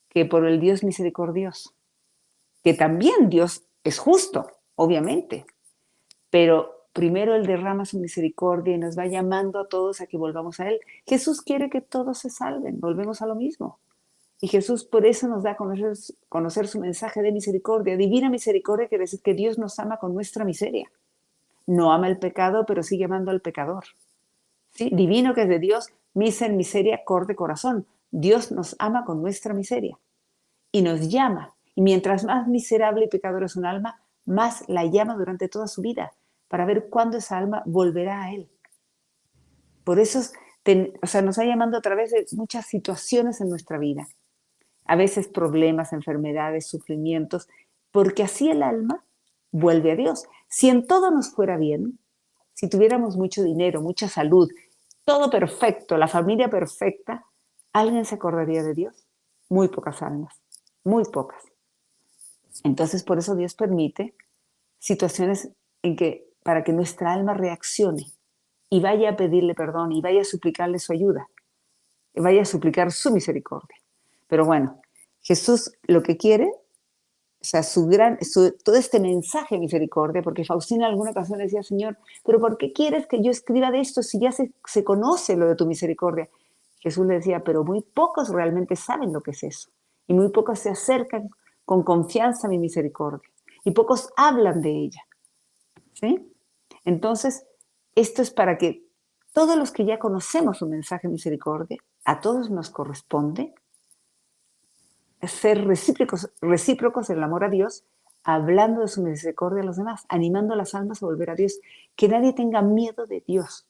que por el Dios misericordioso. Que también Dios es justo, obviamente, pero primero Él derrama su misericordia y nos va llamando a todos a que volvamos a Él. Jesús quiere que todos se salven, volvemos a lo mismo. Y Jesús por eso nos da a conocer su mensaje de misericordia. Divina misericordia quiere decir que Dios nos ama con nuestra miseria. No ama el pecado, pero sigue amando al pecador. ¿Sí? Divino que es de Dios, miseria, cor de corazón. Dios nos ama con nuestra miseria y nos llama. Y mientras más miserable y pecador es un alma, más la llama durante toda su vida para ver cuándo esa alma volverá a Él. Por eso nos va llamando a través de muchas situaciones en nuestra vida. A veces problemas, enfermedades, sufrimientos, porque así el alma vuelve a Dios. Si en todo nos fuera bien, si tuviéramos mucho dinero, mucha salud, todo perfecto, la familia perfecta, ¿alguien se acordaría de Dios? Muy pocas almas, muy pocas. Entonces, por eso Dios permite situaciones para que nuestra alma reaccione y vaya a pedirle perdón y vaya a suplicarle su ayuda, y vaya a suplicar su misericordia. Pero bueno, Jesús lo que quiere, o sea, todo este mensaje de misericordia, porque Faustina en alguna ocasión le decía, Señor, pero ¿por qué quieres que yo escriba de esto si ya se conoce lo de tu misericordia? Jesús le decía, pero muy pocos realmente saben lo que es eso. Y muy pocos se acercan con confianza a mi misericordia. Y pocos hablan de ella. ¿Sí? Entonces, esto es para que todos los que ya conocemos su mensaje de misericordia, a todos nos corresponde ser recíprocos en el amor a Dios, hablando de su misericordia a los demás, animando a las almas a volver a Dios. Que nadie tenga miedo de Dios,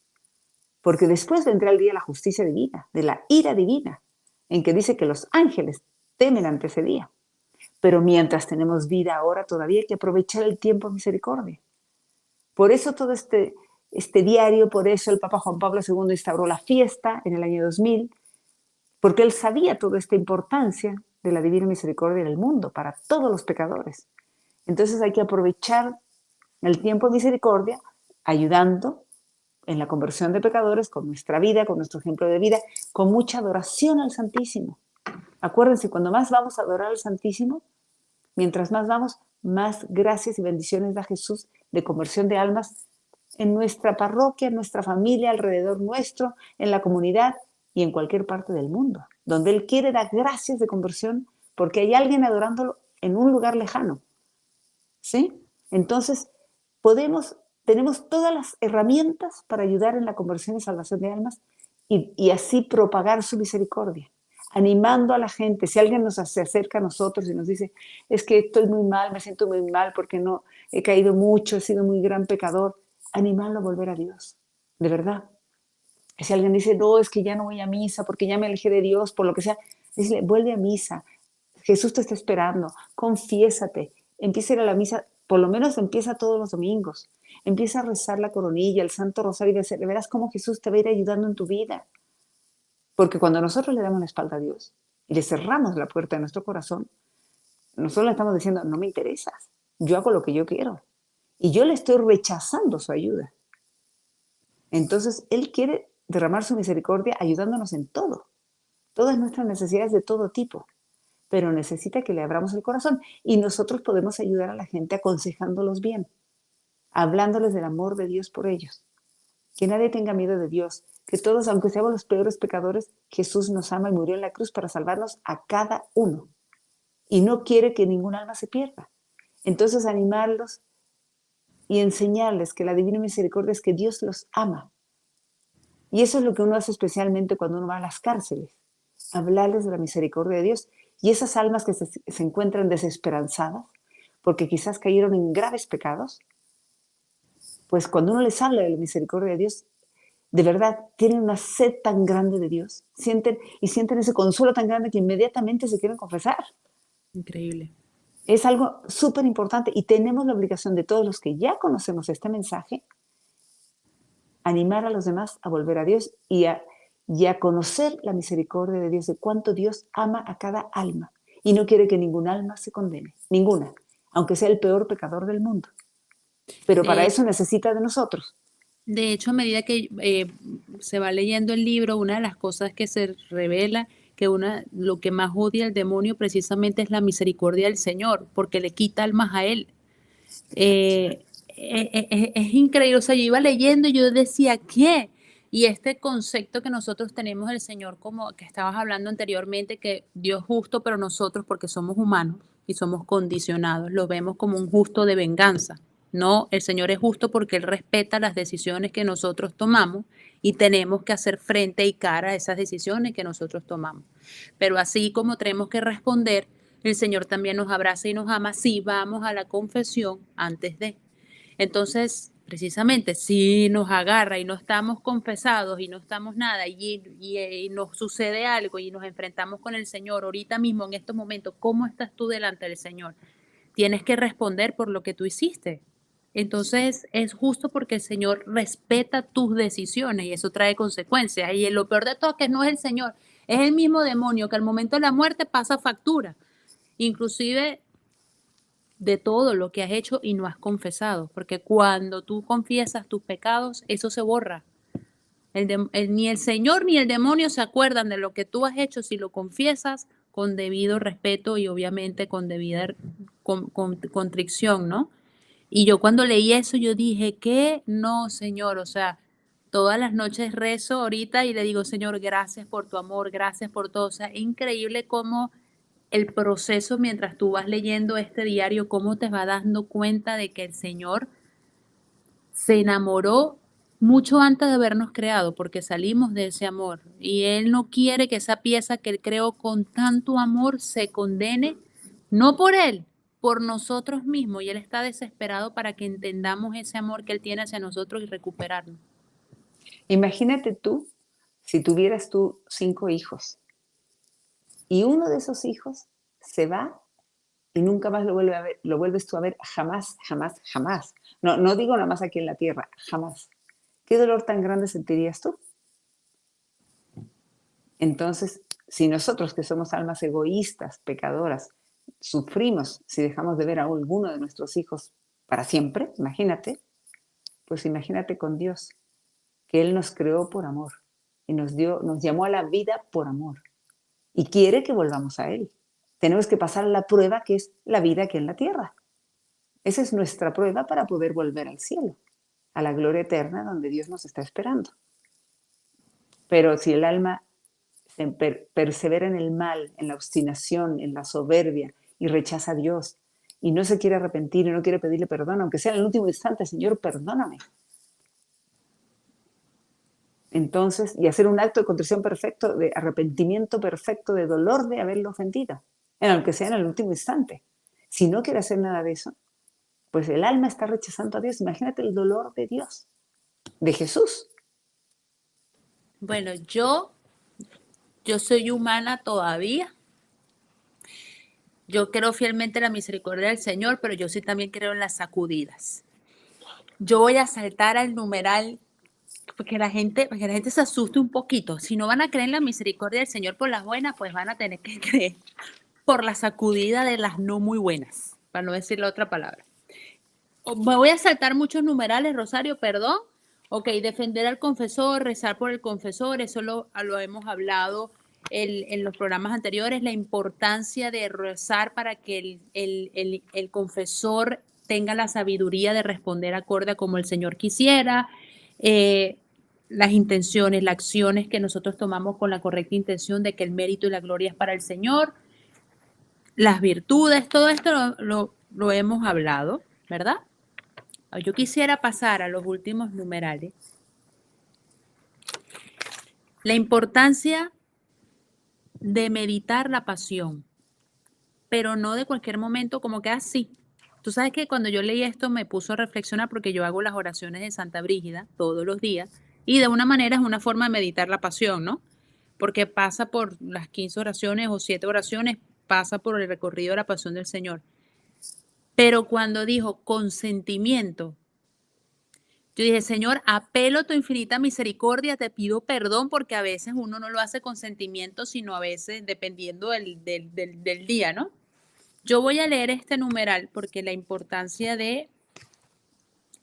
porque después vendrá el día de la justicia divina, de la ira divina, en que dice que los ángeles temen ante ese día. Pero mientras tenemos vida ahora, todavía hay que aprovechar el tiempo de misericordia. Por eso todo este diario, por eso el Papa Juan Pablo II instauró la fiesta en el año 2000, porque él sabía toda esta importancia de la divina misericordia en el mundo para todos los pecadores. Entonces hay que aprovechar el tiempo de misericordia ayudando en la conversión de pecadores con nuestra vida, con nuestro ejemplo de vida, con mucha adoración al Santísimo. Acuérdense, cuando más vamos a adorar al Santísimo, mientras más vamos, más gracias y bendiciones da Jesús de conversión de almas en nuestra parroquia, en nuestra familia, alrededor nuestro, en la comunidad y en cualquier parte del mundo, donde Él quiere dar gracias de conversión porque hay alguien adorándolo en un lugar lejano. ¿Sí? Entonces, tenemos todas las herramientas para ayudar en la conversión y salvación de almas y así propagar su misericordia, animando a la gente. Si alguien se acerca a nosotros y nos dice, es que estoy muy mal, me siento muy mal porque no he caído mucho, he sido muy gran pecador, animarlo a volver a Dios, de verdad. Si alguien dice, no, es que ya no voy a misa porque ya me alejé de Dios, por lo que sea, decirle, vuelve a misa, Jesús te está esperando, confiésate, empieza a ir a la misa, por lo menos empieza todos los domingos, empieza a rezar la coronilla, el Santo Rosario, y verás cómo Jesús te va a ir ayudando en tu vida. Porque cuando nosotros le damos la espalda a Dios y le cerramos la puerta de nuestro corazón, nosotros le estamos diciendo, no me interesas, yo hago lo que yo quiero. Y yo le estoy rechazando su ayuda. Entonces, Él quiere derramar su misericordia ayudándonos en todo, todas nuestras necesidades de todo tipo, pero necesita que le abramos el corazón y nosotros podemos ayudar a la gente aconsejándolos bien, hablándoles del amor de Dios por ellos. Que nadie tenga miedo de Dios, que todos, aunque seamos los peores pecadores, Jesús nos ama y murió en la cruz para salvarnos a cada uno y no quiere que ningún alma se pierda. Entonces, animarlos y enseñarles que la divina misericordia es que Dios los ama. Y eso es lo que uno hace especialmente cuando uno va a las cárceles, hablarles de la misericordia de Dios. Y esas almas que se encuentran desesperanzadas, porque quizás cayeron en graves pecados, pues cuando uno les habla de la misericordia de Dios, de verdad tienen una sed tan grande de Dios, sienten ese consuelo tan grande que inmediatamente se quieren confesar.
Increíble.
Es algo súper importante y tenemos la obligación de todos los que ya conocemos este mensaje, animar a los demás a volver a Dios y a conocer la misericordia de Dios, de cuánto Dios ama a cada alma y no quiere que ningún alma se condene, ninguna, aunque sea el peor pecador del mundo. Pero para
De
eso necesita de nosotros.
De hecho, a medida que se va leyendo el libro, una de las cosas que se revela que lo que más odia el demonio precisamente es la misericordia del Señor, porque le quita almas a él. Es increíble, o sea, yo iba leyendo y yo decía, ¿qué? Y este concepto que nosotros tenemos del Señor, como que estabas hablando anteriormente, que Dios es justo, pero nosotros, porque somos humanos y somos condicionados, lo vemos como un justo de venganza. No, el Señor es justo porque Él respeta las decisiones que nosotros tomamos y tenemos que hacer frente y cara a esas decisiones que nosotros tomamos. Pero así como tenemos que responder, el Señor también nos abraza y nos ama si vamos a la confesión antes de. Entonces, precisamente, si nos agarra y no estamos confesados y no estamos nada y nos sucede algo y nos enfrentamos con el Señor ahorita mismo, en estos momentos, ¿cómo estás tú delante del Señor? Tienes que responder por lo que tú hiciste. Entonces, es justo porque el Señor respeta tus decisiones y eso trae consecuencias. Y lo peor de todo es que no es el Señor, es el mismo demonio que al momento de la muerte pasa factura. Inclusive de todo lo que has hecho y no has confesado, porque cuando tú confiesas tus pecados, eso se borra. Ni el Señor ni el demonio se acuerdan de lo que tú has hecho si lo confiesas con debido respeto y obviamente con debida contrición, ¿no? Y yo cuando leí eso, yo dije, ¿qué? No, Señor, o sea, todas las noches rezo ahorita y le digo, Señor, gracias por tu amor, gracias por todo. O sea, es increíble cómo el proceso mientras tú vas leyendo este diario, cómo te vas dando cuenta de que el Señor se enamoró mucho antes de habernos creado, porque salimos de ese amor. Y Él no quiere que esa pieza que Él creó con tanto amor se condene, no por Él, por nosotros mismos. Y Él está desesperado para que entendamos ese amor que Él tiene hacia nosotros y recuperarlo.
Imagínate tú, si tuvieras tú 5 hijos y uno de esos hijos se va y nunca más lo vuelves tú a ver jamás, jamás, jamás. No, no digo nada más aquí en la tierra, jamás. ¿Qué dolor tan grande sentirías tú? Entonces, si nosotros que somos almas egoístas, pecadoras, sufrimos si dejamos de ver a alguno de nuestros hijos para siempre, imagínate, pues imagínate con Dios, que Él nos creó por amor y nos llamó a la vida por amor y quiere que volvamos a Él. Tenemos que pasar la prueba que es la vida aquí en la tierra. Esa es nuestra prueba para poder volver al cielo, a la gloria eterna donde Dios nos está esperando. Pero si el alma persevera en el mal, en la obstinación, en la soberbia y rechaza a Dios y no se quiere arrepentir y no quiere pedirle perdón, aunque sea en el último instante, Señor, perdóname. Entonces, y hacer un acto de contrición perfecto, de arrepentimiento perfecto, de dolor de haberlo ofendido, aunque sea en el último instante. Si no quiere hacer nada de eso, pues el alma está rechazando a Dios. Imagínate el dolor de Dios, de Jesús.
Bueno, yo soy humana todavía. Yo creo fielmente en la misericordia del Señor, pero yo sí también creo en las sacudidas. Yo voy a saltar al numeral para que la gente se asuste un poquito. Si no van a creer en la misericordia del Señor por las buenas, pues van a tener que creer por la sacudida de las no muy buenas, para no decir la otra palabra. Me voy a saltar muchos numerales, Rosario, perdón. Ok, defender al confesor, rezar por el confesor, eso lo hemos hablado en los programas anteriores, la importancia de rezar para que el confesor tenga la sabiduría de responder acorde a como el Señor quisiera, eh, las intenciones, las acciones que nosotros tomamos con la correcta intención de que el mérito y la gloria es para el Señor, las virtudes, todo esto lo hemos hablado, ¿verdad? Yo quisiera pasar a los últimos numerales. La importancia de meditar la pasión, pero no de cualquier momento como que así. Tú sabes que cuando yo leí esto me puso a reflexionar porque yo hago las oraciones de Santa Brígida todos los días y de una manera es una forma de meditar la pasión, ¿no? Porque pasa por las 15 oraciones o 7 oraciones, pasa por el recorrido de la pasión del Señor. Pero cuando dijo consentimiento, yo dije, Señor, apelo a tu infinita misericordia, te pido perdón porque a veces uno no lo hace con sentimiento, sino a veces dependiendo del día, ¿no? Yo voy a leer este numeral porque la importancia de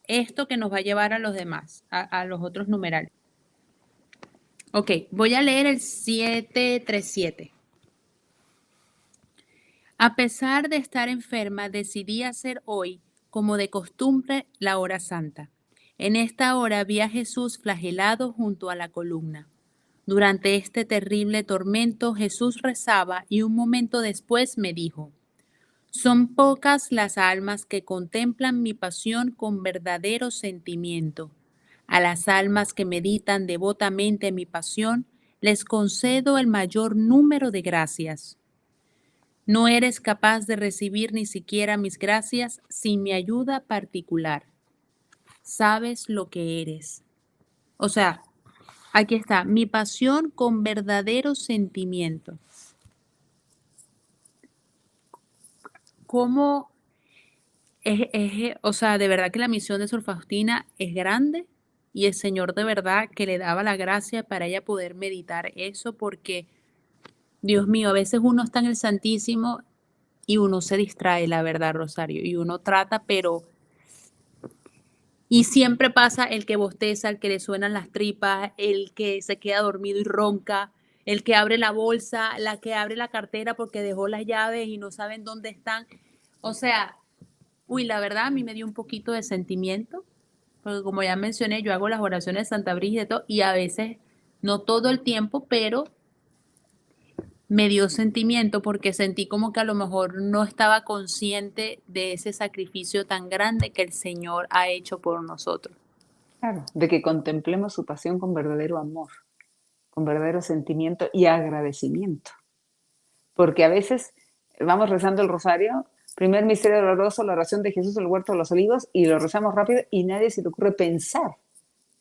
esto que nos va a llevar a los demás, a los otros numerales. Ok, voy a leer el 737. A pesar de estar enferma, decidí hacer hoy, como de costumbre, la hora santa. En esta hora vi a Jesús flagelado junto a la columna. Durante este terrible tormento Jesús rezaba y un momento después me dijo, son pocas las almas que contemplan mi pasión con verdadero sentimiento. A las almas que meditan devotamente mi pasión, les concedo el mayor número de gracias. No eres capaz de recibir ni siquiera mis gracias sin mi ayuda particular. Sabes lo que eres. O sea, aquí está, mi pasión con verdadero sentimiento. ¿Cómo o sea, de verdad que la misión de Sor Faustina es grande y el Señor de verdad que le daba la gracia para ella poder meditar eso porque, Dios mío, a veces uno está en el Santísimo y uno se distrae, la verdad, Rosario, y uno trata, pero y siempre pasa el que bosteza, el que le suenan las tripas, el que se queda dormido y ronca, el que abre la bolsa, la que abre la cartera porque dejó las llaves y no saben dónde están. O sea, uy, la verdad a mí me dio un poquito de sentimiento, porque como ya mencioné, yo hago las oraciones de Santa Brígida y todo, y a veces, no todo el tiempo, pero me dio sentimiento porque sentí como que a lo mejor no estaba consciente de ese sacrificio tan grande que el Señor ha hecho por nosotros.
Claro, de que contemplemos su pasión con verdadero amor, con verdadero sentimiento y agradecimiento. Porque a veces vamos rezando el rosario, primer misterio doloroso, la oración de Jesús en el huerto de los olivos, y lo rezamos rápido y nadie se le ocurre pensar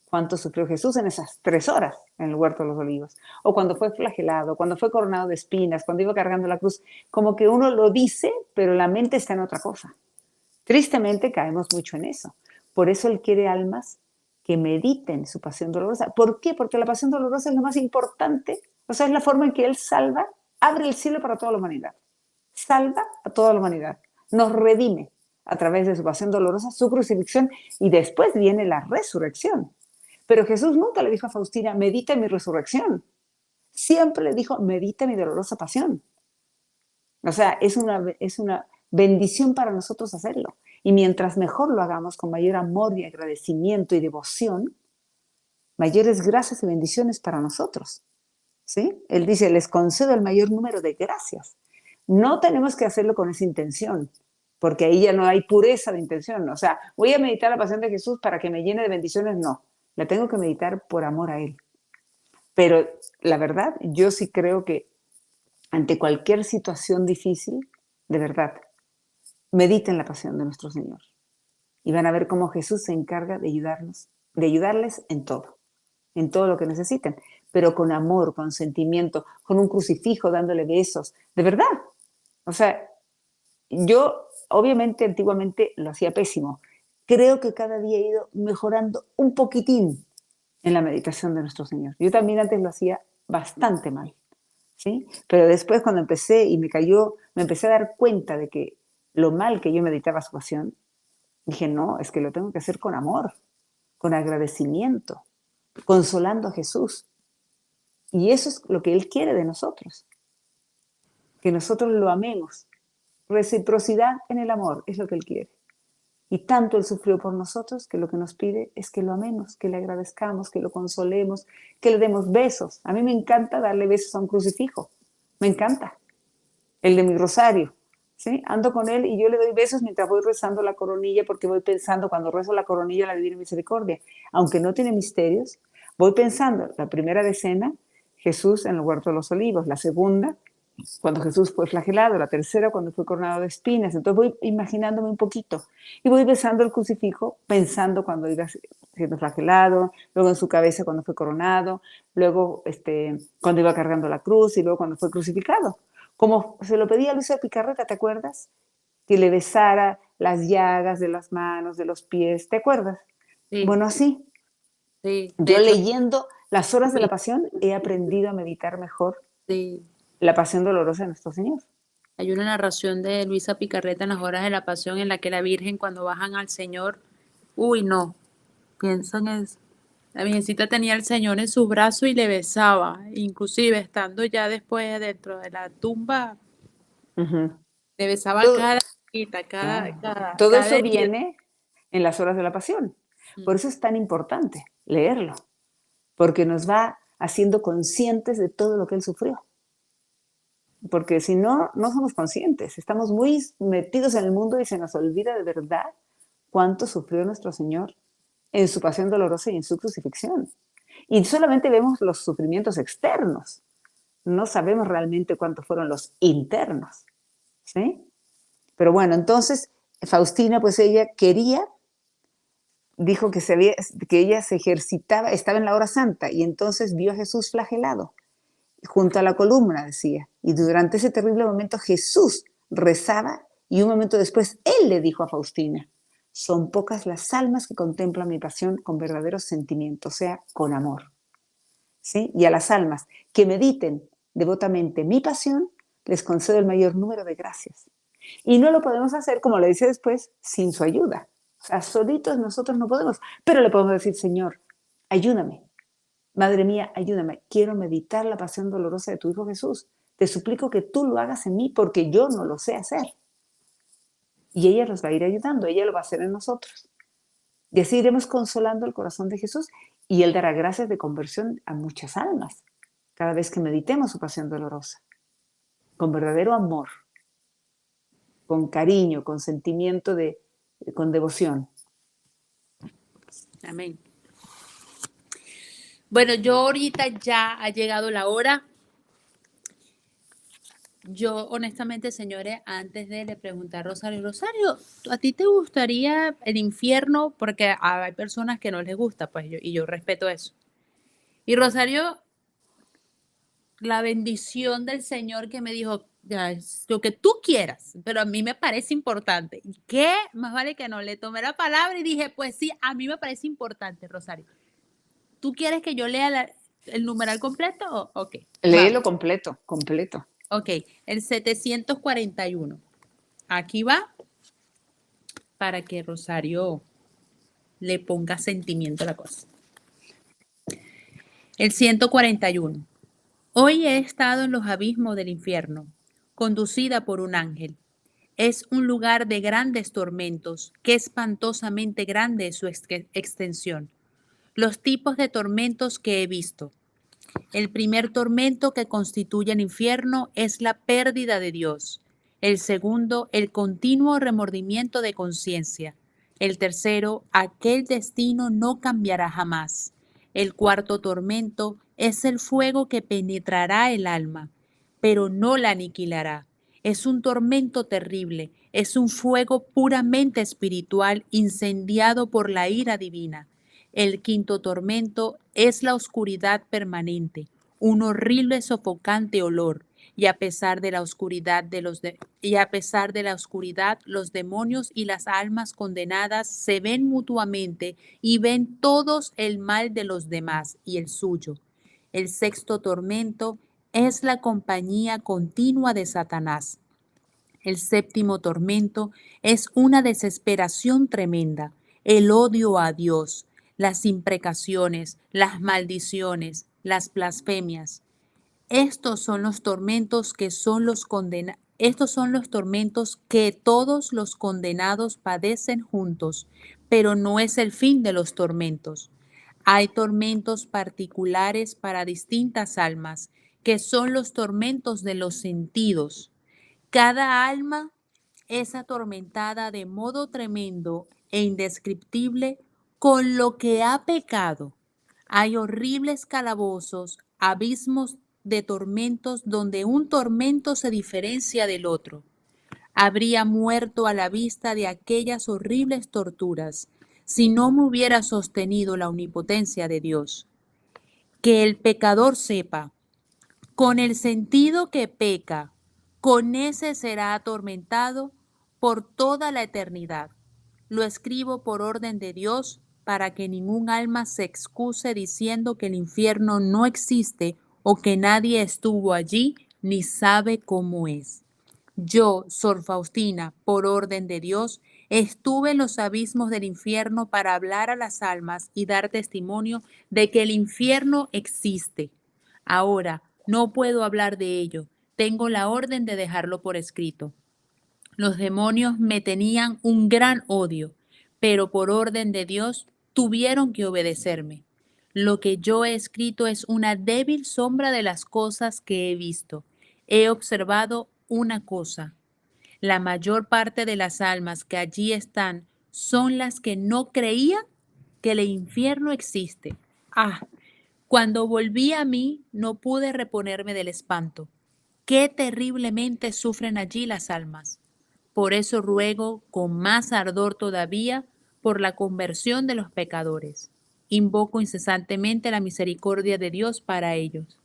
cuánto sufrió Jesús en esas 3 horas en el huerto de los olivos. O cuando fue flagelado, cuando fue coronado de espinas, cuando iba cargando la cruz. Como que uno lo dice, pero la mente está en otra cosa. Tristemente caemos mucho en eso. Por eso Él quiere almas que mediten su pasión dolorosa. ¿Por qué? Porque la pasión dolorosa es lo más importante. O sea, es la forma en que Él salva, abre el cielo para toda la humanidad. Salva a toda la humanidad. Nos redime a través de su pasión dolorosa, su crucifixión, y después viene la resurrección. Pero Jesús nunca le dijo a Faustina, medita mi resurrección. Siempre le dijo, medita mi dolorosa pasión. O sea, es una bendición para nosotros hacerlo. Y mientras mejor lo hagamos, con mayor amor y agradecimiento y devoción, mayores gracias y bendiciones para nosotros. ¿Sí? Él dice, les concedo el mayor número de gracias. No tenemos que hacerlo con esa intención, porque ahí ya no hay pureza de intención. O sea, voy a meditar la pasión de Jesús para que me llene de bendiciones. No, la tengo que meditar por amor a Él. Pero la verdad, yo sí creo que ante cualquier situación difícil, de verdad, mediten la pasión de nuestro Señor. Y van a ver cómo Jesús se encarga de ayudarnos, de ayudarles en todo lo que necesiten, pero con amor, con sentimiento, con un crucifijo dándole besos, de verdad. O sea, yo obviamente antiguamente lo hacía pésimo. Creo que cada día he ido mejorando un poquitín en la meditación de nuestro Señor. Yo también antes lo hacía bastante mal, ¿sí? Pero después cuando empecé y me empecé a dar cuenta de que lo mal que yo meditaba su pasión, dije, no, es que lo tengo que hacer con amor, con agradecimiento, consolando a Jesús. Y eso es lo que Él quiere de nosotros, que nosotros lo amemos. Reciprocidad en el amor es lo que Él quiere. Y tanto Él sufrió por nosotros que lo que nos pide es que lo amemos, que le agradezcamos, que lo consolemos, que le demos besos. A mí me encanta darle besos a un crucifijo. Me encanta. El de mi rosario. ¿Sí? Ando con él y yo le doy besos mientras voy rezando la coronilla, porque voy pensando, cuando rezo la coronilla, la Divina Misericordia, aunque no tiene misterios, voy pensando, la primera decena, Jesús en el huerto de los olivos, la segunda, cuando Jesús fue flagelado, la tercera, cuando fue coronado de espinas. Entonces voy imaginándome un poquito y voy besando el crucifijo, pensando cuando iba siendo flagelado, luego en su cabeza cuando fue coronado, luego cuando iba cargando la cruz y luego cuando fue crucificado. Como se lo pedía a Luisa Picarreta, ¿te acuerdas? Que le besara las llagas de las manos, de los pies, ¿te acuerdas?
Sí,
Bueno, así,
sí. De
yo
hecho,
leyendo las horas de la
sí,
pasión he aprendido a meditar mejor
sí.
la pasión dolorosa de nuestro Señor.
Hay una narración de Luisa Picarreta en las horas de la pasión en la que la Virgen cuando bajan al Señor, uy, no, piensan en eso. La Virgencita tenía al Señor en sus brazos y le besaba, inclusive estando ya después dentro de la tumba,
Ujú.
le besaba
Todo,
cada cosita,
ah, todo
cada
eso
herida.
viene en las horas de la pasión. Por
Mm.
eso es tan importante leerlo, porque nos va haciendo conscientes de todo lo que Él sufrió. Porque si no, no somos conscientes. Estamos muy metidos en el mundo y se nos olvida de verdad cuánto sufrió nuestro Señor en su pasión dolorosa y en su crucifixión. Y solamente vemos los sufrimientos externos. No sabemos realmente cuántos fueron los internos. ¿Sí? Pero bueno, entonces Faustina, pues ella quería, dijo que ella se ejercitaba, estaba en la hora santa y entonces vio a Jesús flagelado junto a la columna, decía. Y durante ese terrible momento Jesús rezaba y un momento después Él le dijo a Faustina, son pocas las almas que contemplan mi pasión con verdadero sentimiento, o sea, con amor. ¿Sí? Y a las almas que mediten devotamente mi pasión, les concedo el mayor número de gracias. Y no lo podemos hacer, como le dice después, sin su ayuda. O sea, solitos nosotros no podemos, pero le podemos decir, Señor, ayúdame. Madre mía, ayúdame. Quiero meditar la pasión dolorosa de tu Hijo Jesús. Te suplico que tú lo hagas en mí porque yo no lo sé hacer. Y ella nos va a ir ayudando, ella lo va a hacer en nosotros. Y así iremos consolando el corazón de Jesús y Él dará gracias de conversión a muchas almas cada vez que meditemos su pasión dolorosa, con verdadero amor, con cariño, con sentimiento con devoción.
Amén. Bueno, yo ahorita ya ha llegado la hora. Yo, honestamente, señores, antes de le preguntar a Rosario, Rosario, ¿a ti te gustaría el infierno? Porque hay personas que no les gusta, pues yo, y yo respeto eso. Y Rosario, la bendición del Señor que me dijo, "Ya, es lo que tú quieras, pero a mí me parece importante. ¿Y qué? Más vale que no le tomé la palabra y dije, pues sí, a mí me parece importante, Rosario. ¿Tú quieres que yo lea el numeral completo? Ok,
Léelo
vamos.
completo, completo.
Ok, el 741. Aquí va para que Rosario le ponga sentimiento a la cosa. El 141. Hoy he estado en los abismos del infierno, conducida por un ángel. Es un lugar de grandes tormentos, qué espantosamente grande es su extensión. Los tipos de tormentos que he visto. El primer tormento que constituye el infierno es la pérdida de Dios. El segundo, el continuo remordimiento de conciencia. El tercero, aquel destino no cambiará jamás. El cuarto tormento es el fuego que penetrará el alma, pero no la aniquilará. Es un tormento terrible, es un fuego puramente espiritual incendiado por la ira divina. El quinto tormento es la oscuridad permanente, un horrible sofocante olor, y a pesar de la oscuridad los demonios y las almas condenadas se ven mutuamente y ven todos el mal de los demás y el suyo. El sexto tormento es la compañía continua de Satanás. El séptimo tormento es una desesperación tremenda, el odio a Dios, las imprecaciones, las maldiciones, las blasfemias. Estos son los tormentos estos son los tormentos que todos los condenados padecen juntos, pero no es el fin de los tormentos. Hay tormentos particulares para distintas almas, que son los tormentos de los sentidos. Cada alma es atormentada de modo tremendo e indescriptible con lo que ha pecado. Hay horribles calabozos, abismos de tormentos donde un tormento se diferencia del otro. Habría muerto a la vista de aquellas horribles torturas si no me hubiera sostenido la omnipotencia de Dios. Que el pecador sepa, con el sentido que peca, con ese será atormentado por toda la eternidad. Lo escribo por orden de Dios para que ningún alma se excuse diciendo que el infierno no existe o que nadie estuvo allí ni sabe cómo es. Yo, Sor Faustina, por orden de Dios, estuve en los abismos del infierno para hablar a las almas y dar testimonio de que el infierno existe. Ahora, no puedo hablar de ello. Tengo la orden de dejarlo por escrito. Los demonios me tenían un gran odio, pero por orden de Dios tuvieron que obedecerme. Lo que yo he escrito es una débil sombra de las cosas que he visto. He observado una cosa. La mayor parte de las almas que allí están son las que no creían que el infierno existe. Ah, cuando volví a mí no pude reponerme del espanto. Qué terriblemente sufren allí las almas. Por eso ruego con más ardor todavía por la conversión de los pecadores. Invoco incesantemente la misericordia de Dios para ellos.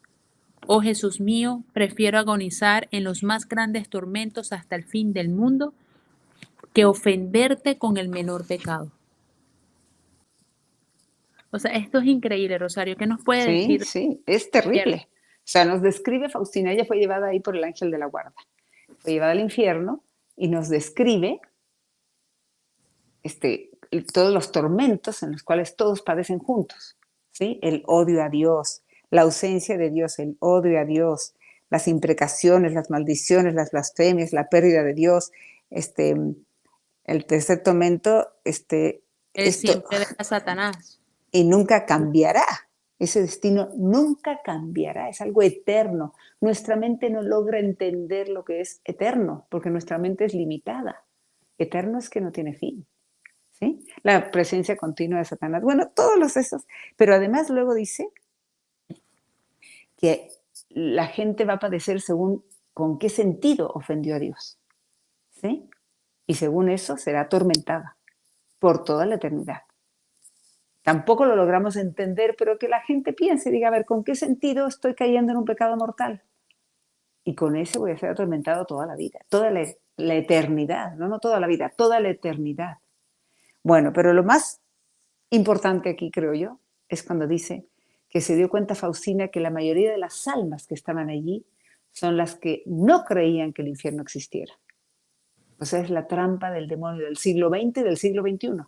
Oh Jesús mío, prefiero agonizar en los más grandes tormentos hasta el fin del mundo que ofenderte con el menor pecado. O sea, esto es increíble, Rosario. ¿Qué nos puede
Sí,
decir?
sí, es terrible. O sea, nos describe Faustina, ella fue llevada ahí por el ángel de la guarda, fue llevada al infierno y nos describe todos los tormentos en los cuales todos padecen juntos, ¿sí? El odio a Dios, la ausencia de Dios, el odio a Dios, las imprecaciones, las maldiciones, las blasfemias, la pérdida de Dios, el tercer tormento,
El
esto,
siempre ver a Satanás.
y nunca cambiará. Ese destino nunca cambiará, es algo eterno. Nuestra mente no logra entender lo que es eterno, porque nuestra mente es limitada. Eterno es que no tiene fin. ¿Sí? La presencia continua de Satanás. Bueno, todos los esos. Pero además luego dice que la gente va a padecer según con qué sentido ofendió a Dios. ¿Sí? Y según eso será atormentada por toda la eternidad. Tampoco lo logramos entender, pero que la gente piense y diga, a ver, ¿con qué sentido estoy cayendo en un pecado mortal? Y con eso voy a ser atormentado toda la vida, toda la eternidad, no toda la vida, toda la eternidad. Bueno, pero lo más importante aquí, creo yo, es cuando dice que se dio cuenta Faustina que la mayoría de las almas que estaban allí son las que no creían que el infierno existiera. O sea, es la trampa del demonio del siglo XX y del siglo XXI.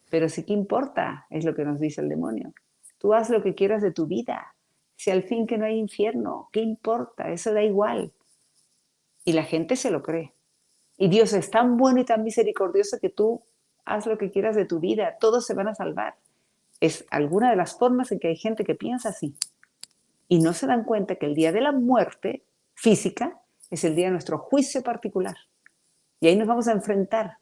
Pero sí que importa, es lo que nos dice el demonio. Tú haz lo que quieras de tu vida. Si al fin que no hay infierno, ¿qué importa? Eso da igual. Y la gente se lo cree. Y Dios es tan bueno y tan misericordioso que tú haz lo que quieras de tu vida, todos se van a salvar. Es alguna de las formas en que hay gente que piensa así y no se dan cuenta que el día de la muerte física es el día de nuestro juicio particular. Y ahí nos vamos a enfrentar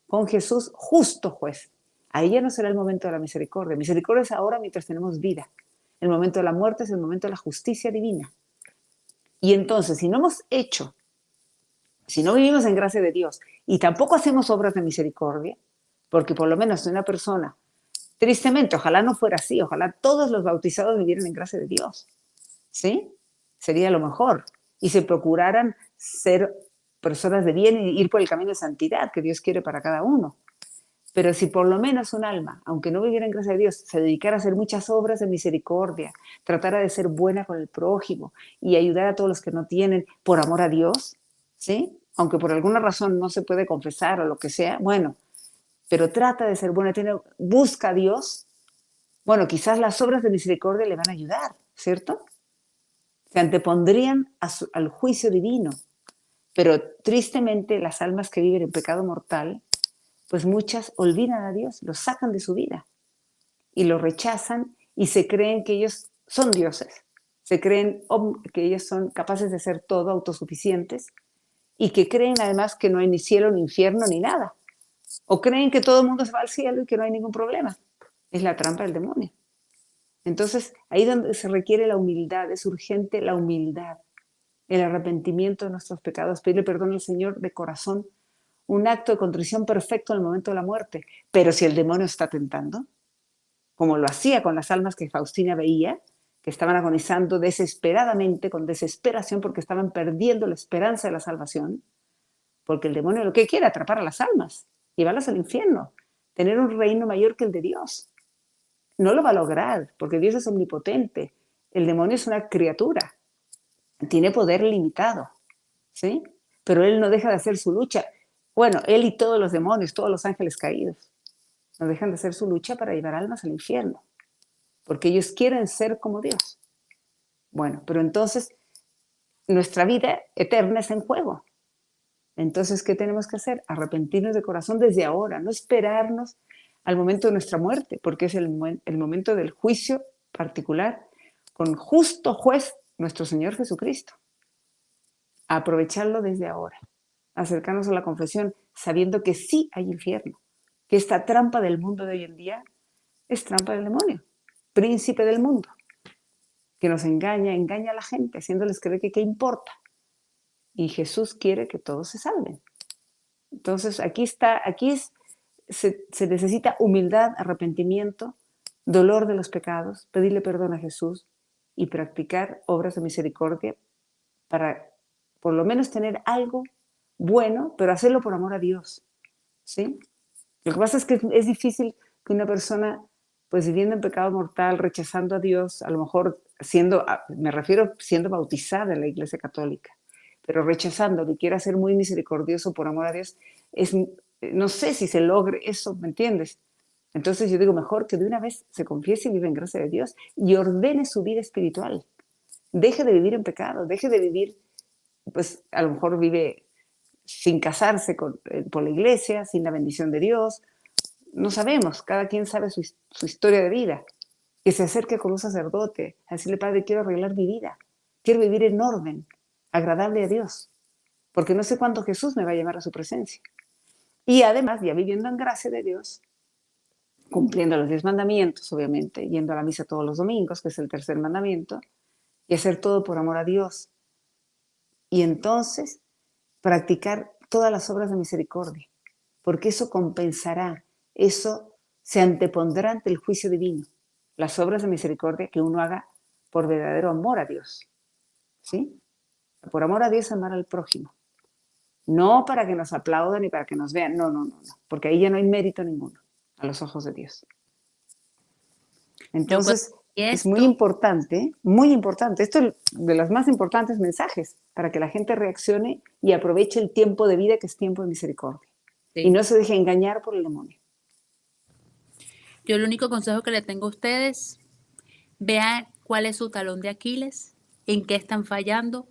con Jesús, justo juez. Ahí ya no será el momento de la misericordia. Misericordia es ahora mientras tenemos vida. El momento de la muerte es el momento de la justicia divina. Y entonces, si no hemos hecho, si no vivimos en gracia de Dios y tampoco hacemos obras de misericordia, porque por lo menos una persona, tristemente, ojalá no fuera así, ojalá todos los bautizados vivieran en gracia de Dios, ¿sí? Sería lo mejor. Y se procuraran ser personas de bien y ir por el camino de santidad que Dios quiere para cada uno. Pero si por lo menos un alma, aunque no viviera en gracia de Dios, se dedicara a hacer muchas obras de misericordia, tratara de ser buena con el prójimo y ayudar a todos los que no tienen por amor a Dios, ¿sí? Aunque por alguna razón no se puede confesar o lo que sea, bueno, pero trata de ser buena, busca a Dios, bueno, quizás las obras de misericordia le van a ayudar, ¿cierto? Se antepondrían al juicio divino. Pero tristemente las almas que viven en pecado mortal, pues muchas olvidan a Dios, lo sacan de su vida y lo rechazan y se creen que ellos son dioses, se creen que ellos son capaces de ser todo, autosuficientes, y que creen además que no hay ni cielo, ni infierno, ni nada. O creen que todo el mundo se va al cielo y que no hay ningún problema. Es la trampa del demonio. Entonces, ahí donde se requiere la humildad, es urgente la humildad, el arrepentimiento de nuestros pecados, pedirle perdón al Señor de corazón, un acto de contrición perfecto en el momento de la muerte. Pero si el demonio está tentando, como lo hacía con las almas que Faustina veía, que estaban agonizando desesperadamente, con desesperación, porque estaban perdiendo la esperanza de la salvación, porque el demonio lo que quiere es atrapar a las almas, llevarlas al infierno, tener un reino mayor que el de Dios. No lo va a lograr, porque Dios es omnipotente. El demonio es una criatura, tiene poder limitado, ¿sí? Pero él no deja de hacer su lucha. Bueno, él y todos los demonios, todos los ángeles caídos, no dejan de hacer su lucha para llevar almas al infierno, porque ellos quieren ser como Dios. Bueno, pero entonces nuestra vida eterna está en juego. Entonces, ¿qué tenemos que hacer? Arrepentirnos de corazón desde ahora, no esperarnos al momento de nuestra muerte, porque es el momento del juicio particular con justo juez, nuestro Señor Jesucristo. Aprovecharlo desde ahora, acercarnos a la confesión sabiendo que sí hay infierno, que esta trampa del mundo de hoy en día es trampa del demonio, príncipe del mundo, que nos engaña a la gente, haciéndoles creer que qué importa. Y Jesús quiere que todos se salven. Entonces, se necesita humildad, arrepentimiento, dolor de los pecados, pedirle perdón a Jesús y practicar obras de misericordia para por lo menos tener algo bueno, pero hacerlo por amor a Dios, ¿sí? Lo que pasa es que es difícil que una persona, pues viviendo en pecado mortal, rechazando a Dios, a lo mejor me refiero siendo bautizada en la Iglesia Católica, pero rechazando, que quiera ser muy misericordioso por amor a Dios, no sé si se logre eso, ¿me entiendes? Entonces yo digo, mejor que de una vez se confiese y vive en gracia de Dios y ordene su vida espiritual. Deje de vivir en pecado, deje de vivir, pues a lo mejor vive sin casarse por la iglesia, sin la bendición de Dios. No sabemos, cada quien sabe su historia de vida. Que se acerque con un sacerdote, a decirle, Padre, quiero arreglar mi vida, quiero vivir en orden, agradable a Dios, porque no sé cuándo Jesús me va a llamar a su presencia. Y además, ya viviendo en gracia de Dios, cumpliendo los 10 mandamientos, obviamente, yendo a la misa todos los domingos, que es el tercer mandamiento, y hacer todo por amor a Dios. Y entonces, practicar todas las obras de misericordia, porque eso compensará, eso se antepondrá ante el juicio divino, las obras de misericordia que uno haga por verdadero amor a Dios, ¿sí? Por amor a Dios, amar al prójimo. No para que nos aplaudan y para que nos vean, no, porque ahí ya no hay mérito ninguno a los ojos de Dios.
Yo creo
Entonces,
que
es muy importante. Esto es de los más importantes mensajes para que la gente reaccione y aproveche el tiempo de vida que es tiempo de misericordia. Y
sí.
no se deje engañar por el demonio.
Yo el único consejo que le tengo a ustedes, vean cuál es su talón de Aquiles, en qué están fallando,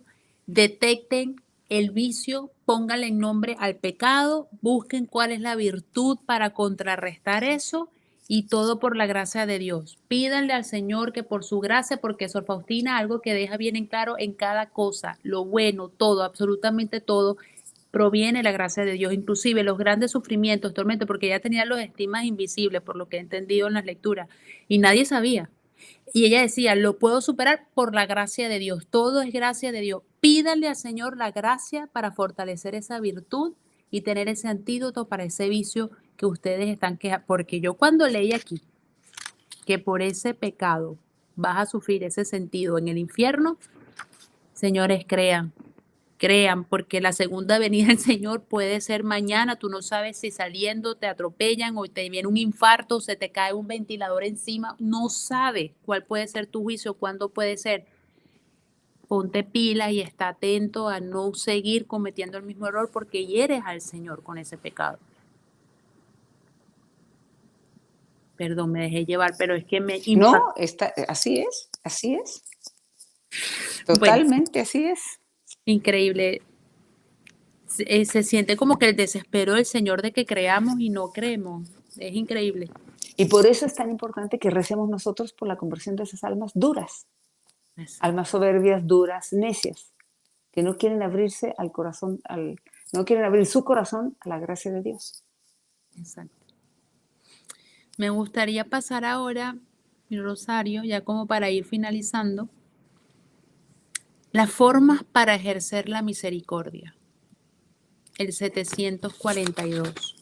detecten el vicio pónganle en nombre al pecado, busquen cuál es la virtud para contrarrestar eso y todo por la gracia de Dios. Pídanle al Señor que por su gracia, porque Sor Faustina algo que deja bien en claro en cada cosa, lo bueno, todo, absolutamente todo, proviene de la gracia de Dios, inclusive los grandes sufrimientos, tormentos, porque ella tenía los estigmas invisibles, por lo que he entendido en las lecturas, y nadie sabía. Y ella decía, lo puedo superar por la gracia de Dios, todo es gracia de Dios. Pídale al Señor la gracia para fortalecer esa virtud y tener ese antídoto para ese vicio que ustedes están quejando. Porque yo cuando leí aquí que por ese pecado vas a sufrir ese sentido en el infierno, señores, crean, porque la segunda venida del Señor puede ser mañana, tú no sabes si saliendo te atropellan o te viene un infarto, o se te cae un ventilador encima, no sabes cuál puede ser tu juicio, cuándo puede ser. Ponte pila y está atento a no seguir cometiendo el mismo error porque hieres al Señor con ese pecado. Perdón, me dejé llevar, pero es que me impactó.
No, así es, así es.
Bueno,
Totalmente así es.
increíble. Se siente como que el desespero del Señor de que creamos y no creemos. Es increíble.
Y por eso es tan importante que recemos nosotros por la conversión de esas almas duras,
Exacto.
almas soberbias, duras, necias, que no quieren abrirse al corazón, no quieren abrir su corazón a la gracia de Dios.
Exacto. Me gustaría pasar ahora, mi Rosario, ya como para ir finalizando, las formas para ejercer la misericordia. El 742.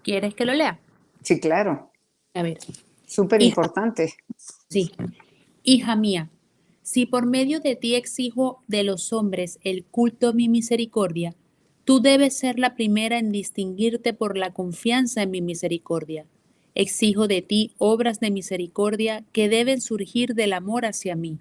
¿Quieres que lo lea?
Sí, claro,
A ver.
súper
Hija,
importante.
sí. Hija mía, si por medio de ti exijo de los hombres el culto a mi misericordia, tú debes ser la primera en distinguirte por la confianza en mi misericordia. Exijo de ti obras de misericordia que deben surgir del amor hacia mí.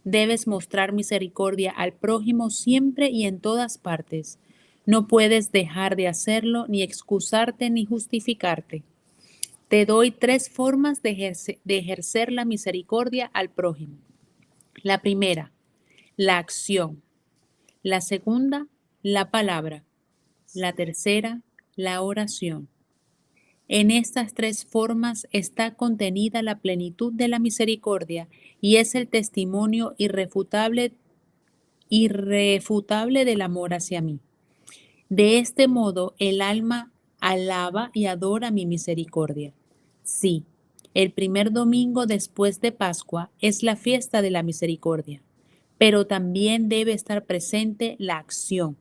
Debes mostrar misericordia al prójimo siempre y en todas partes. No puedes dejar de hacerlo, ni excusarte ni justificarte. Te doy 3 formas de ejercer la misericordia al prójimo. La primera, la acción. La segunda, la palabra. La tercera, la oración. En estas 3 formas está contenida la plenitud de la misericordia y es el testimonio irrefutable del amor hacia mí. De este modo, el alma alaba y adora mi misericordia. Sí, el primer domingo después de Pascua es la fiesta de la misericordia, pero también debe estar presente la acción,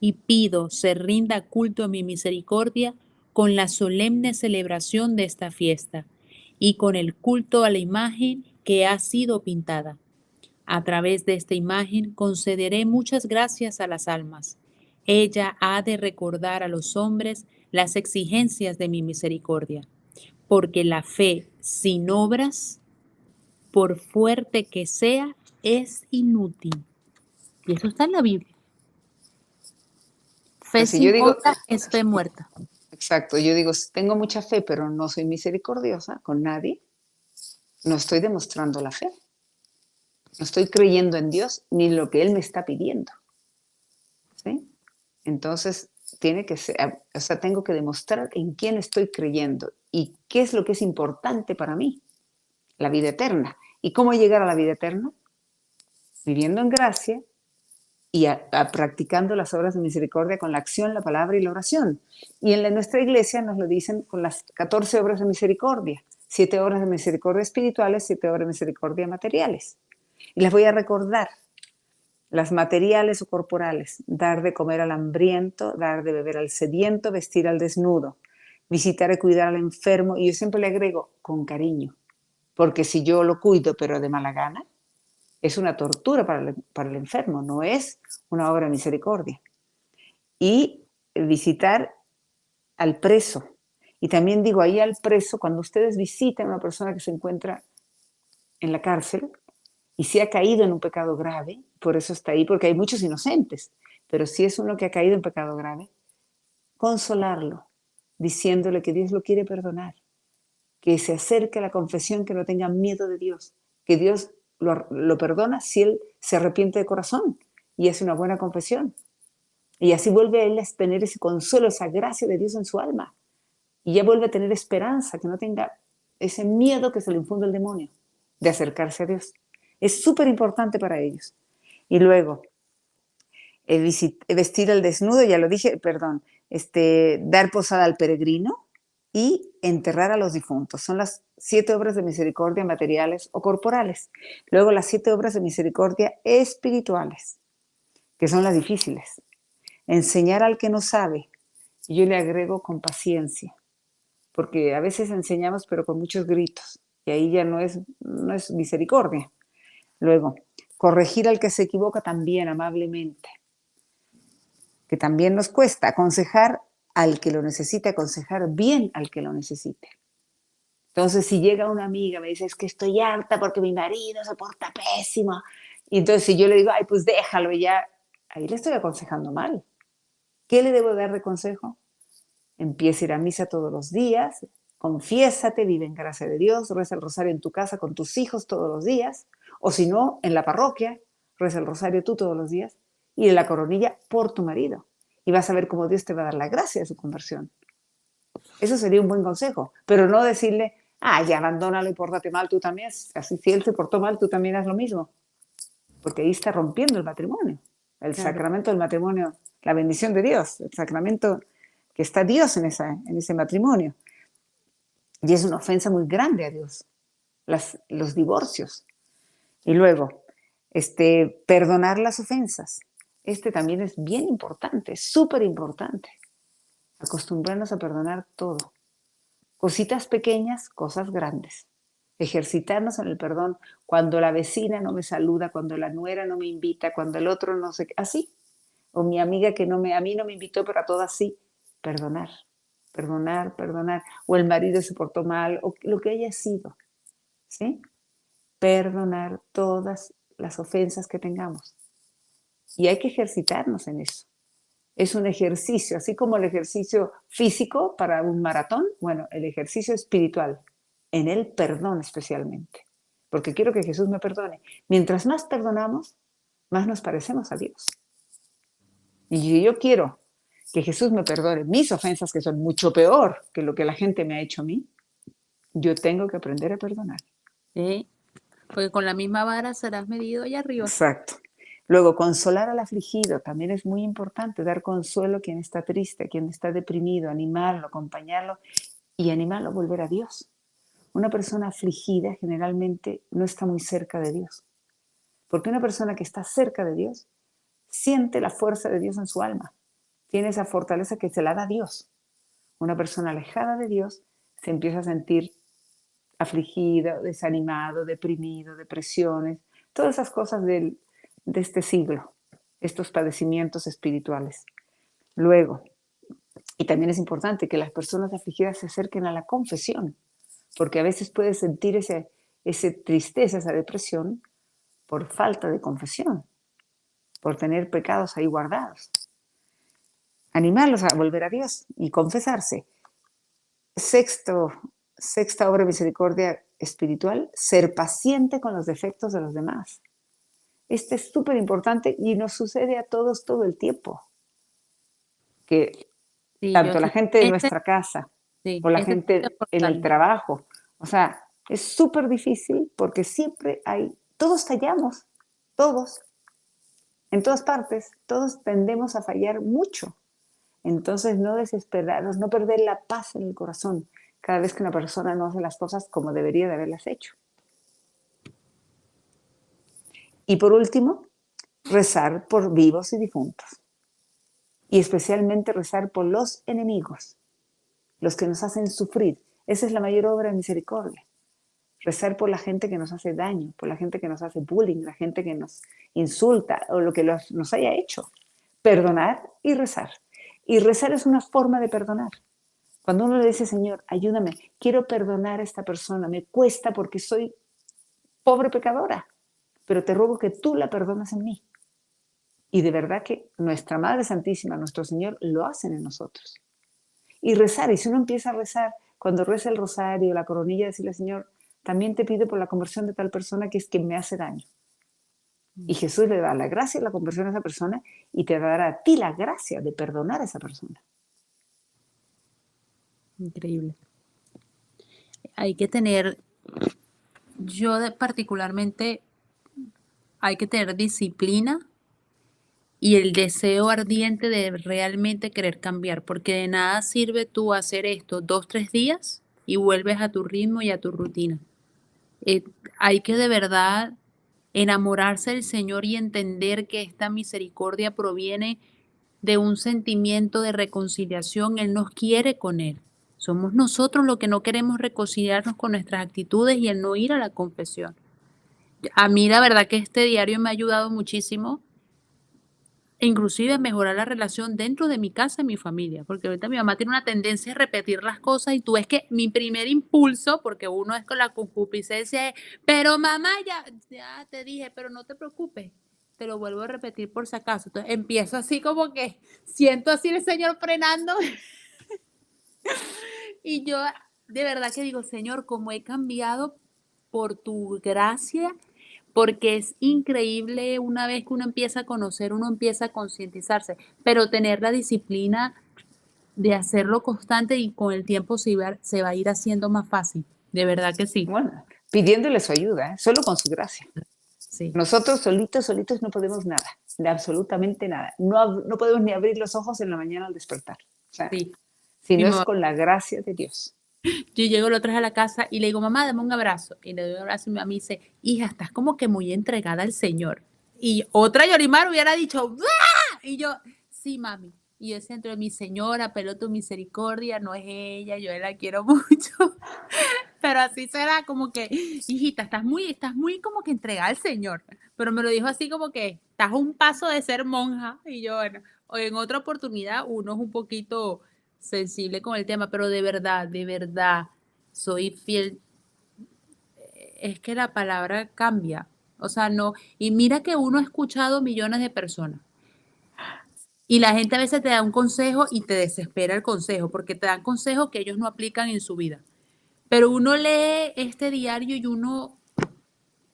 y pido se rinda culto a mi misericordia con la solemne celebración de esta fiesta y con el culto a la imagen que ha sido pintada. A través de esta imagen concederé muchas gracias a las almas. Ella ha de recordar a los hombres las exigencias de mi misericordia, porque la fe sin obras, por fuerte que sea, es inútil. Y eso está en la Biblia. Fe
Así yo
sin
digo,
obras es fe muerta.
exacto, yo digo, tengo mucha fe, pero no soy misericordiosa con nadie, no estoy demostrando la fe. No estoy creyendo en Dios ni en lo que Él me está pidiendo. ¿Sí? Entonces, tiene que ser, o sea, tengo que demostrar en quién estoy creyendo y qué es lo que es importante para mí, la vida eterna. ¿Y cómo llegar a la vida eterna? Viviendo en gracia y practicando las obras de misericordia con la acción, la palabra y la oración. Y en nuestra iglesia nos lo dicen con las 14 obras de misericordia, 7 obras de misericordia espirituales, 7 obras de misericordia materiales. Y las voy a recordar. Las materiales o corporales: dar de comer al hambriento, dar de beber al sediento, vestir al desnudo, visitar y cuidar al enfermo. Y yo siempre le agrego, con cariño, porque si yo lo cuido pero de mala gana, es una tortura para el enfermo, no es una obra de misericordia. Y visitar al preso. Y también digo ahí al preso, cuando ustedes visiten a una persona que se encuentra en la cárcel, y si ha caído en un pecado grave, por eso está ahí, porque hay muchos inocentes, pero si es uno que ha caído en pecado grave, consolarlo, diciéndole que Dios lo quiere perdonar, que se acerque a la confesión, que no tenga miedo de Dios, que Dios lo perdona si él se arrepiente de corazón y hace una buena confesión. Y así vuelve él a tener ese consuelo, esa gracia de Dios en su alma. Y ya vuelve a tener esperanza, que no tenga ese miedo que se le infunde el demonio de acercarse a Dios. Es súper importante para ellos. Y luego, vestir al desnudo, ya lo dije, perdón, dar posada al peregrino y enterrar a los difuntos. Son las 7 obras de misericordia materiales o corporales. Luego las 7 obras de misericordia espirituales, que son las difíciles. Enseñar al que no sabe. Y yo le agrego con paciencia, porque a veces enseñamos pero con muchos gritos y ahí ya no es misericordia. Luego, corregir al que se equivoca también amablemente, que también nos cuesta. Aconsejar al que lo necesite, aconsejar bien al que lo necesite. Entonces, si llega una amiga, me dice, es que estoy harta porque mi marido se porta pésimo. Y entonces, si yo le digo, ay, pues déjalo, y ya, ahí le estoy aconsejando mal. ¿Qué le debo dar de consejo? Empieza a ir a misa todos los días, confiésate, vive en gracia de Dios, reza el rosario en tu casa con tus hijos todos los días, o si no, en la parroquia, reza el rosario tú todos los días, y en la coronilla por tu marido. Y vas a ver cómo Dios te va a dar la gracia de su conversión. Eso sería un buen consejo, pero no decirle, ya abandónalo y pórtate mal tú también. Así, si él se portó mal, tú también haz lo mismo. Porque ahí está rompiendo el matrimonio, el sacramento del matrimonio, la bendición de Dios, el sacramento que está Dios en ese matrimonio. Y es una ofensa muy grande a Dios, los divorcios. Y luego, perdonar las ofensas. También es bien importante, súper importante. Acostumbrarnos a perdonar todo. Cositas pequeñas, cosas grandes. Ejercitarnos en el perdón cuando la vecina no me saluda, cuando la nuera no me invita, cuando el otro no sé, así. O mi amiga que a mí no me invitó, pero a todas sí. Perdonar, perdonar, perdonar. O el marido se portó mal, o lo que haya sido. ¿Sí? Perdonar todas las ofensas que tengamos. Y hay que ejercitarnos en eso. Es un ejercicio, así como el ejercicio físico para un maratón, bueno, el ejercicio espiritual, en el perdón especialmente. Porque quiero que Jesús me perdone. Mientras más perdonamos, más nos parecemos a Dios. Y si yo quiero que Jesús me perdone mis ofensas, que son mucho peor que lo que la gente me ha hecho a mí, yo tengo que aprender a perdonar.
Sí, porque con la misma vara serás medido allá arriba.
Exacto. Luego, consolar al afligido también es muy importante, dar consuelo a quien está triste, a quien está deprimido, animarlo, acompañarlo y animarlo a volver a Dios. Una persona afligida generalmente no está muy cerca de Dios, porque una persona que está cerca de Dios siente la fuerza de Dios en su alma, tiene esa fortaleza que se la da Dios. Una persona alejada de Dios se empieza a sentir afligido, desanimado, deprimido, depresiones, todas esas cosas de este siglo, estos padecimientos espirituales. Luego, y también es importante que las personas afligidas se acerquen a la confesión, porque a veces puedes sentir esa tristeza, esa depresión, por falta de confesión, por tener pecados ahí guardados. Animarlos a volver a Dios y confesarse. Sexta obra de misericordia espiritual, ser paciente con los defectos de los demás. Es súper importante y nos sucede a todos todo el tiempo. Que
Sí,
tanto la gente de nuestra casa
sí,
o la gente en el trabajo, o sea, es súper difícil porque siempre todos fallamos, todos, en todas partes, todos tendemos a fallar mucho. Entonces, no desesperarnos, no perder la paz en el corazón cada vez que una persona no hace las cosas como debería de haberlas hecho. Y por último, rezar por vivos y difuntos. Y especialmente rezar por los enemigos, los que nos hacen sufrir. Esa es la mayor obra de misericordia. Rezar por la gente que nos hace daño, por la gente que nos hace bullying, la gente que nos insulta o lo que nos haya hecho. Perdonar y rezar. Y rezar es una forma de perdonar. Cuando uno le dice, Señor, ayúdame, quiero perdonar a esta persona, me cuesta porque soy pobre pecadora, pero te ruego que tú la perdones en mí. Y de verdad que nuestra Madre Santísima, nuestro Señor, lo hacen en nosotros. Y rezar, y si uno empieza a rezar, cuando reza el rosario, la coronilla, decirle, Señor, también te pido por la conversión de tal persona que es quien me hace daño. Y Jesús le da la gracia y la conversión a esa persona y te dará a ti la gracia de perdonar a esa persona.
Increíble. Hay que tener, particularmente, hay que tener disciplina y el deseo ardiente de realmente querer cambiar, porque de nada sirve tú hacer esto 2, 3 días y vuelves a tu ritmo y a tu rutina. Eh, Hay que de verdad enamorarse del Señor y entender que esta misericordia proviene de un sentimiento de reconciliación. Él nos quiere con Él. Somos nosotros los que no queremos reconciliarnos con nuestras actitudes y el no ir a la confesión. A mí la verdad que este diario me ha ayudado muchísimo, inclusive a mejorar la relación dentro de mi casa y mi familia, porque ahorita mi mamá tiene una tendencia a repetir las cosas y tú ves que mi primer impulso, porque uno es con la concupiscencia, es, pero mamá, ya te dije, pero no te preocupes, te lo vuelvo a repetir por si acaso. Entonces empiezo así como que siento así el Señor frenando y yo de verdad que digo, Señor, cómo he cambiado por tu gracia, porque es increíble una vez que uno empieza a conocer, uno empieza a concientizarse, pero tener la disciplina de hacerlo constante y con el tiempo se va a ir haciendo más fácil. De verdad que sí.
Bueno, pidiéndole su ayuda, solo con su gracia.
Sí,
Nosotros solitos no podemos nada, de absolutamente nada. No podemos ni abrir los ojos en la mañana al despertar. O sea,
sí.
si
Mi
no es
mamá,
con la gracia de Dios.
yo llego la otra vez a la casa y le digo, mamá, dame un abrazo. Y le doy un abrazo y mi mamá me dice, hija, estás como que muy entregada al Señor. Y otra Yorimar hubiera dicho, ¡ah! Y yo, sí, mami. Y yo siento, mi señora, apelo a tu misericordia, no es ella, yo la quiero mucho. Pero así será como que, hijita, estás muy como que entregada al Señor. Pero me lo dijo así como que estás a un paso de ser monja. Y yo, bueno, o en otra oportunidad uno es un poquito sensible con el tema, pero de verdad, soy fiel. Es que la palabra cambia. O sea, no. Y mira que uno ha escuchado millones de personas. Y la gente a veces te da un consejo y te desespera el consejo, porque te dan consejos que ellos no aplican en su vida. Pero uno lee este diario y uno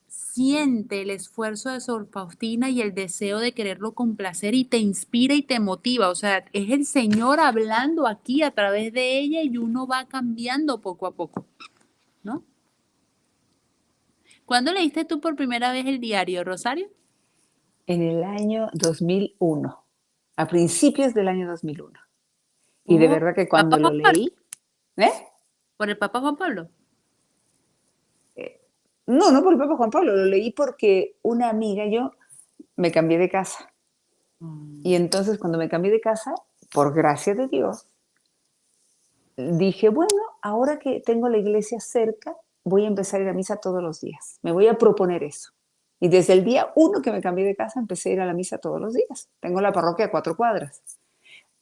siente el esfuerzo de Sor Faustina y el deseo de quererlo complacer y te inspira y te motiva. O sea, es el Señor hablando aquí a través de ella y uno va cambiando poco a poco, ¿no? ¿Cuándo leíste tú por primera vez el diario, Rosario?
En el año 2001, a principios del año 2001. Y de
Oh,
verdad que
Papa
cuando lo
Juan Pablo,
leí, ¿eh?
por el Papa Juan Pablo.
No por el Papa Juan Pablo, lo leí porque una amiga, yo me cambié de casa. Y
Mm.
entonces cuando me cambié de casa, por gracia de Dios, dije, bueno, ahora que tengo la iglesia cerca, voy a empezar a ir a misa todos los días. Me voy a proponer eso. Y desde el día uno que me cambié de casa, empecé a ir a la misa todos los días. Tengo la parroquia a 4 cuadras.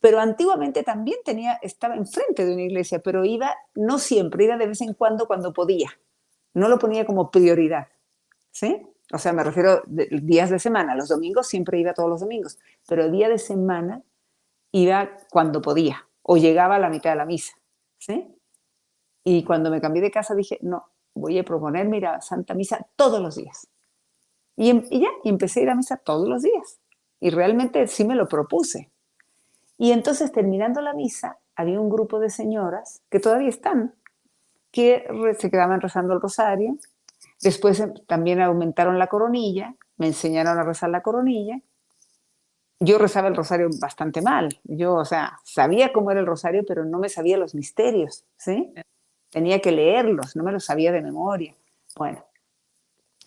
Pero antiguamente también estaba enfrente de una iglesia, pero iba, no siempre, iba de vez en cuando podía. No lo ponía como prioridad, ¿sí? O sea, me refiero días de semana. Los domingos siempre iba todos los domingos, pero día de semana iba cuando podía o llegaba a la mitad de la misa, ¿sí? Y cuando me cambié de casa dije, no, voy a proponerme ir a Santa Misa todos los días. Y empecé a ir a misa todos los días. Y realmente sí me lo propuse. Y entonces, terminando la misa, había un grupo de señoras que todavía están, que se quedaban rezando el rosario. Después también aumentaron la coronilla, me enseñaron a rezar la coronilla. Yo rezaba el rosario bastante mal. Yo, o sea, sabía cómo era el rosario, pero no me sabía los misterios, ¿sí? Tenía que leerlos, no me los sabía de memoria. Bueno,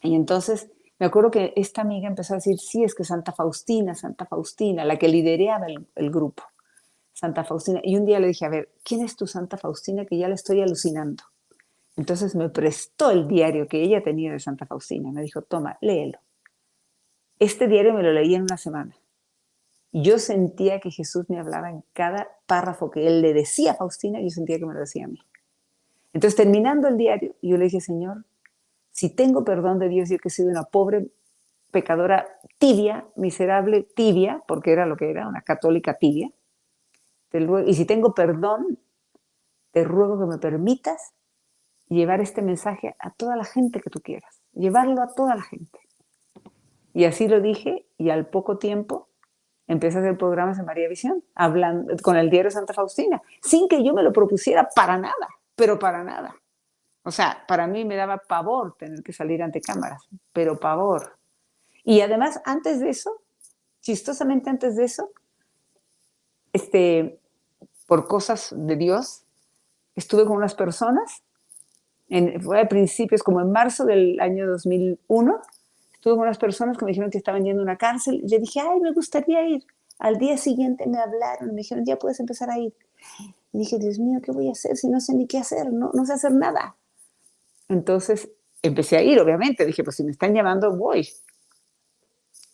y entonces me acuerdo que esta amiga empezó a decir, sí, es que Santa Faustina, la que lideraba el grupo, Santa Faustina. Y un día le dije, a ver, ¿quién es tu Santa Faustina? Que ya la estoy alucinando. Entonces me prestó el diario que ella tenía de Santa Faustina. Me dijo, toma, léelo. Este diario me lo leí en una semana. Yo sentía que Jesús me hablaba en cada párrafo que él le decía a Faustina, yo sentía que me lo decía a mí. Entonces, terminando el diario, yo le dije, Señor, si tengo perdón de Dios, yo que he sido una pobre pecadora tibia, miserable tibia, porque era lo que era, una católica tibia, y si tengo perdón, te ruego que me permitas llevar este mensaje a toda la gente que tú quieras, llevarlo a toda la gente. Y así lo dije, y al poco tiempo empecé a hacer programas en María Visión, hablando con el diario Santa Faustina, sin que yo me lo propusiera para nada, pero para nada. O sea, para mí me daba pavor tener que salir ante cámaras, pero pavor. Y además, antes de eso, chistosamente antes de eso, por cosas de Dios, estuve con unas personas, fue a principios, como en marzo del año 2001, estuve con unas personas que me dijeron que estaban yendo a una cárcel, y le dije, ay, me gustaría ir. Al día siguiente me hablaron, me dijeron, ya puedes empezar a ir. Y dije, Dios mío, ¿qué voy a hacer si no sé ni qué hacer? No sé hacer nada. Entonces empecé a ir, obviamente. Dije, pues si me están llamando, voy.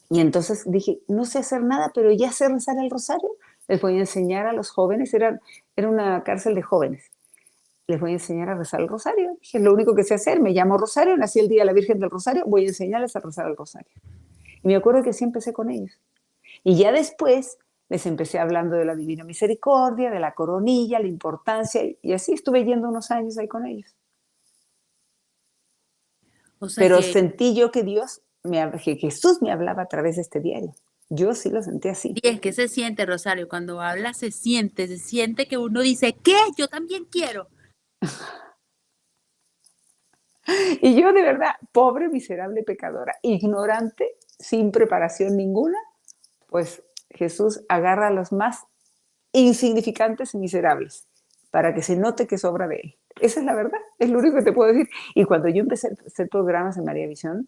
Y entonces dije, no sé hacer nada, pero ya sé rezar el rosario. Les voy a enseñar a los jóvenes, era una cárcel de jóvenes. Les voy a enseñar a rezar el rosario. Dije, es lo único que sé hacer. Me llamo Rosario, nací el día de la Virgen del Rosario, voy a enseñarles a rezar el rosario. Y me acuerdo que así empecé con ellos. Y ya después les empecé hablando de la Divina Misericordia, de la coronilla, la importancia, y así estuve yendo unos años ahí con ellos.
O sea
Pero
que,
sentí yo que que Jesús me hablaba a través de este diario. Yo sí lo sentí así.
y es que se siente, Rosario, cuando habla se siente que uno dice, ¿qué? Yo también quiero.
Y yo de verdad, pobre, miserable pecadora, ignorante, sin preparación ninguna, pues Jesús agarra a los más insignificantes y miserables para que se note que es obra de Él. Esa es la verdad, es lo único que te puedo decir. Y cuando yo empecé a hacer programas en María Visión,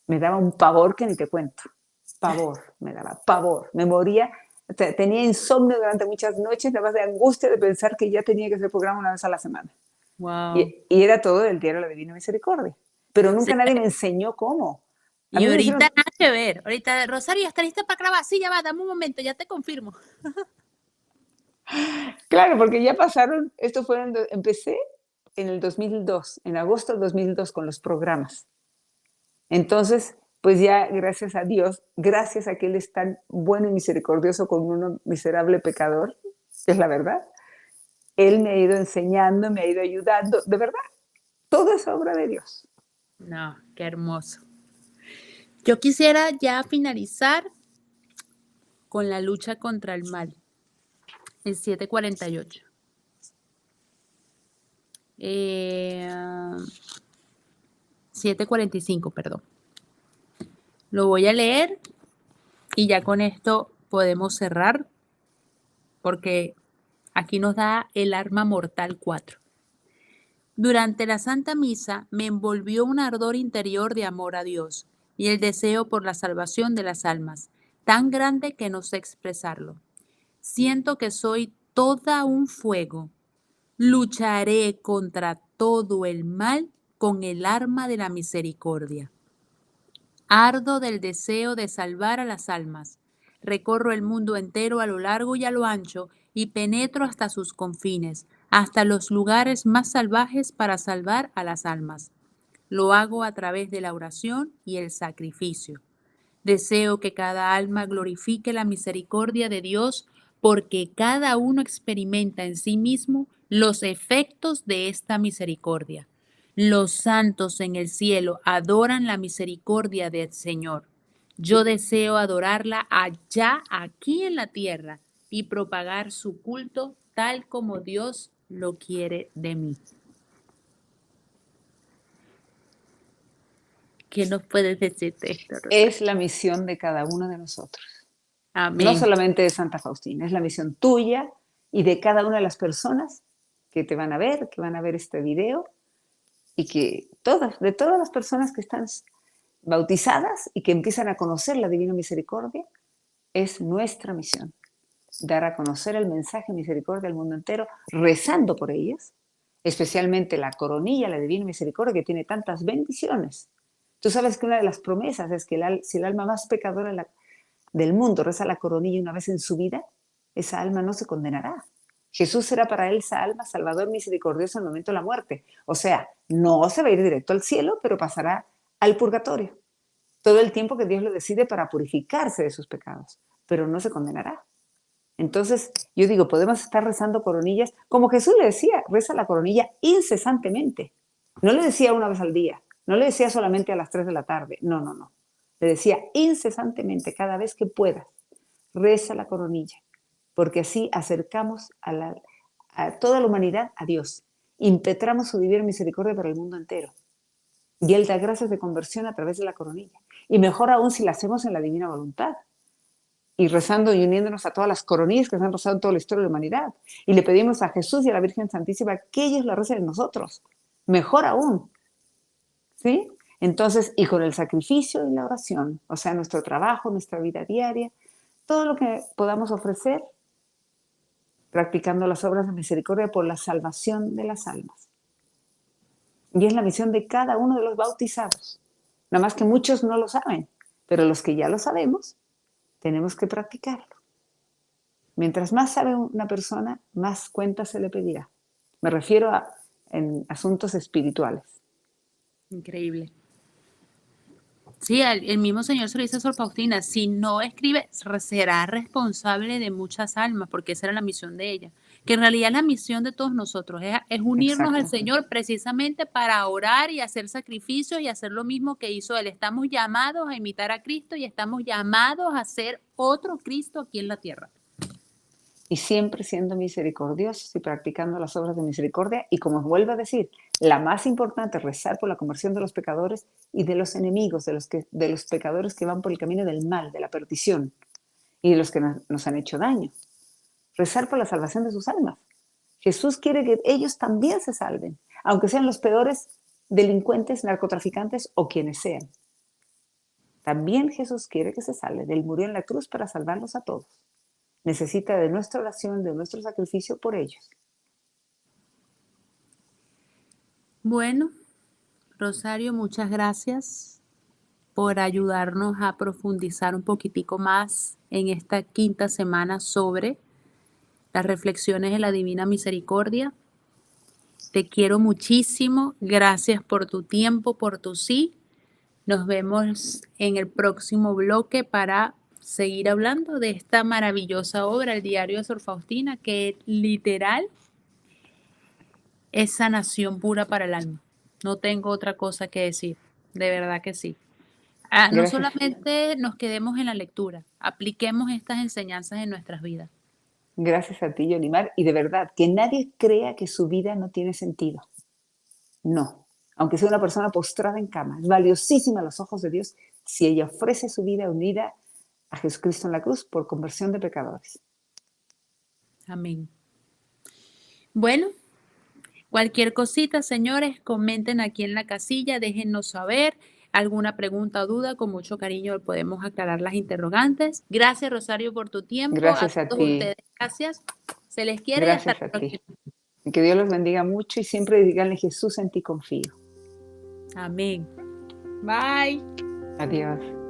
me daba un pavor que ni te cuento. Pavor, me daba pavor. Me moría, tenía insomnio durante muchas noches, nada más de angustia de pensar que ya tenía que hacer programa una vez a la semana.
Wow.
Y era todo del diario La Divina Misericordia. Pero nunca nadie me enseñó cómo. A
Y
mí me
ahorita
dijeron,
nada que ver. Ahorita, Rosario, ¿está lista para grabar? Sí, ya va, dame un momento, ya te confirmo.
claro, porque ya pasaron, esto fue, empecé en el 2002, en agosto del 2002 con los programas. Entonces, pues ya gracias a Dios, gracias a que Él es tan bueno y misericordioso con uno miserable pecador, es la verdad, Él me ha ido enseñando, me ha ido ayudando, de verdad, todo es obra de Dios.
No, qué hermoso. Yo quisiera ya finalizar con la lucha contra el mal, el 748. 745, perdón. Lo voy a leer y ya con esto podemos cerrar porque aquí nos da el arma mortal 4. Durante la Santa Misa me envolvió un ardor interior de amor a Dios y el deseo por la salvación de las almas, tan grande que no sé expresarlo. Siento que soy toda un fuego. Lucharé contra todo el mal con el arma de la misericordia. Ardo del deseo de salvar a las almas. Recorro el mundo entero a lo largo y a lo ancho y penetro hasta sus confines, hasta los lugares más salvajes para salvar a las almas. Lo hago a través de la oración y el sacrificio. Deseo que cada alma glorifique la misericordia de Dios porque cada uno experimenta en sí mismo los efectos de esta misericordia. Los santos en el cielo adoran la misericordia del Señor. Yo deseo adorarla allá, aquí en la tierra, y propagar su culto tal como Dios lo quiere de mí. ¿Qué nos puedes decir de esto,
Es
Rosario?
la misión de cada uno de nosotros. No
Amén.
solamente de Santa Faustina, es la misión tuya y de cada una de las personas que te van a ver, que van a ver este video y que de todas las personas que están bautizadas y que empiezan a conocer la Divina Misericordia, es nuestra misión. Dar a conocer el mensaje de misericordia al mundo entero, rezando por ellas, especialmente la coronilla, la Divina Misericordia, que tiene tantas bendiciones. Tú sabes que una de las promesas es que si el alma más pecadora del mundo reza la coronilla una vez en su vida, esa alma no se condenará. Jesús será para él esa alma salvador misericordioso en el momento de la muerte. O sea, no se va a ir directo al cielo, pero pasará al purgatorio. Todo el tiempo que Dios lo decide para purificarse de sus pecados, pero no se condenará. Entonces, yo digo, podemos estar rezando coronillas, como Jesús le decía, reza la coronilla incesantemente. No le decía una vez al día, no le decía solamente a las 3 de la tarde, no, no, no. Le decía incesantemente, cada vez que puedas, reza la coronilla, porque así acercamos a toda la humanidad a Dios. Impetramos su divina misericordia para el mundo entero. Y Él da gracias de conversión a través de la coronilla. Y mejor aún si la hacemos en la divina voluntad. Y rezando y uniéndonos a todas las coronillas que se han rezado en toda la historia de la humanidad. Y le pedimos a Jesús y a la Virgen Santísima que ellos la recen en nosotros. Mejor aún. ¿Sí? Entonces, y con el sacrificio y la oración, o sea, nuestro trabajo, nuestra vida diaria, todo lo que podamos ofrecer, practicando las obras de misericordia por la salvación de las almas. Y es la misión de cada uno de los bautizados. Nada más que muchos no lo saben, pero los que ya lo sabemos, tenemos que practicarlo. Mientras más sabe una persona, más cuenta se le pedirá. Me refiero en asuntos espirituales.
Increíble. Sí, el mismo Señor se lo dice a Sor Faustina, si no escribe, será responsable de muchas almas, porque esa era la misión de ella. Que en realidad la misión de todos nosotros es unirnos al
Exacto.
Señor precisamente para orar y hacer sacrificios y hacer lo mismo que hizo Él. Estamos llamados a imitar a Cristo y estamos llamados a ser otro Cristo aquí en la tierra.
Y siempre siendo misericordiosos y practicando las obras de misericordia. Y como vuelvo a decir, la más importante es rezar por la conversión de los pecadores y de los enemigos, de los pecadores que van por el camino del mal, de la perdición, y de los que nos han hecho daño. Rezar por la salvación de sus almas. Jesús quiere que ellos también se salven, aunque sean los peores delincuentes, narcotraficantes o quienes sean. También Jesús quiere que se salven. Él murió en la cruz para salvarlos a todos. Necesita de nuestra oración, de nuestro sacrificio por ellos.
Bueno, Rosario, muchas gracias por ayudarnos a profundizar un poquitico más en esta quinta semana sobre las reflexiones de la Divina Misericordia. Te quiero muchísimo. Gracias por tu tiempo, por tu sí. Nos vemos en el próximo bloque para seguir hablando de esta maravillosa obra, el Diario de Sor Faustina, que literal es sanación pura para el alma. No tengo otra cosa que decir. De verdad que sí. No
Gracias,
solamente nos quedemos en la lectura, apliquemos estas enseñanzas en nuestras vidas.
gracias a ti, Yonimar. Y de verdad, que nadie crea que su vida no tiene sentido. No. Aunque sea una persona postrada en cama, es valiosísima a los ojos de Dios si ella ofrece su vida unida a Jesucristo en la cruz por conversión de pecadores.
Amén. Bueno, cualquier cosita, señores, comenten aquí en la casilla, déjennos saber alguna pregunta o duda, con mucho cariño podemos aclarar las interrogantes. Gracias, Rosario, por tu tiempo. A
Gracias a
todos
ti,
ustedes, gracias. Se les quiere y hasta
gracias
la
a ti.
próxima.
Y que Dios los bendiga mucho y siempre díganle, Jesús, en ti confío.
Amén. Bye.
Adiós.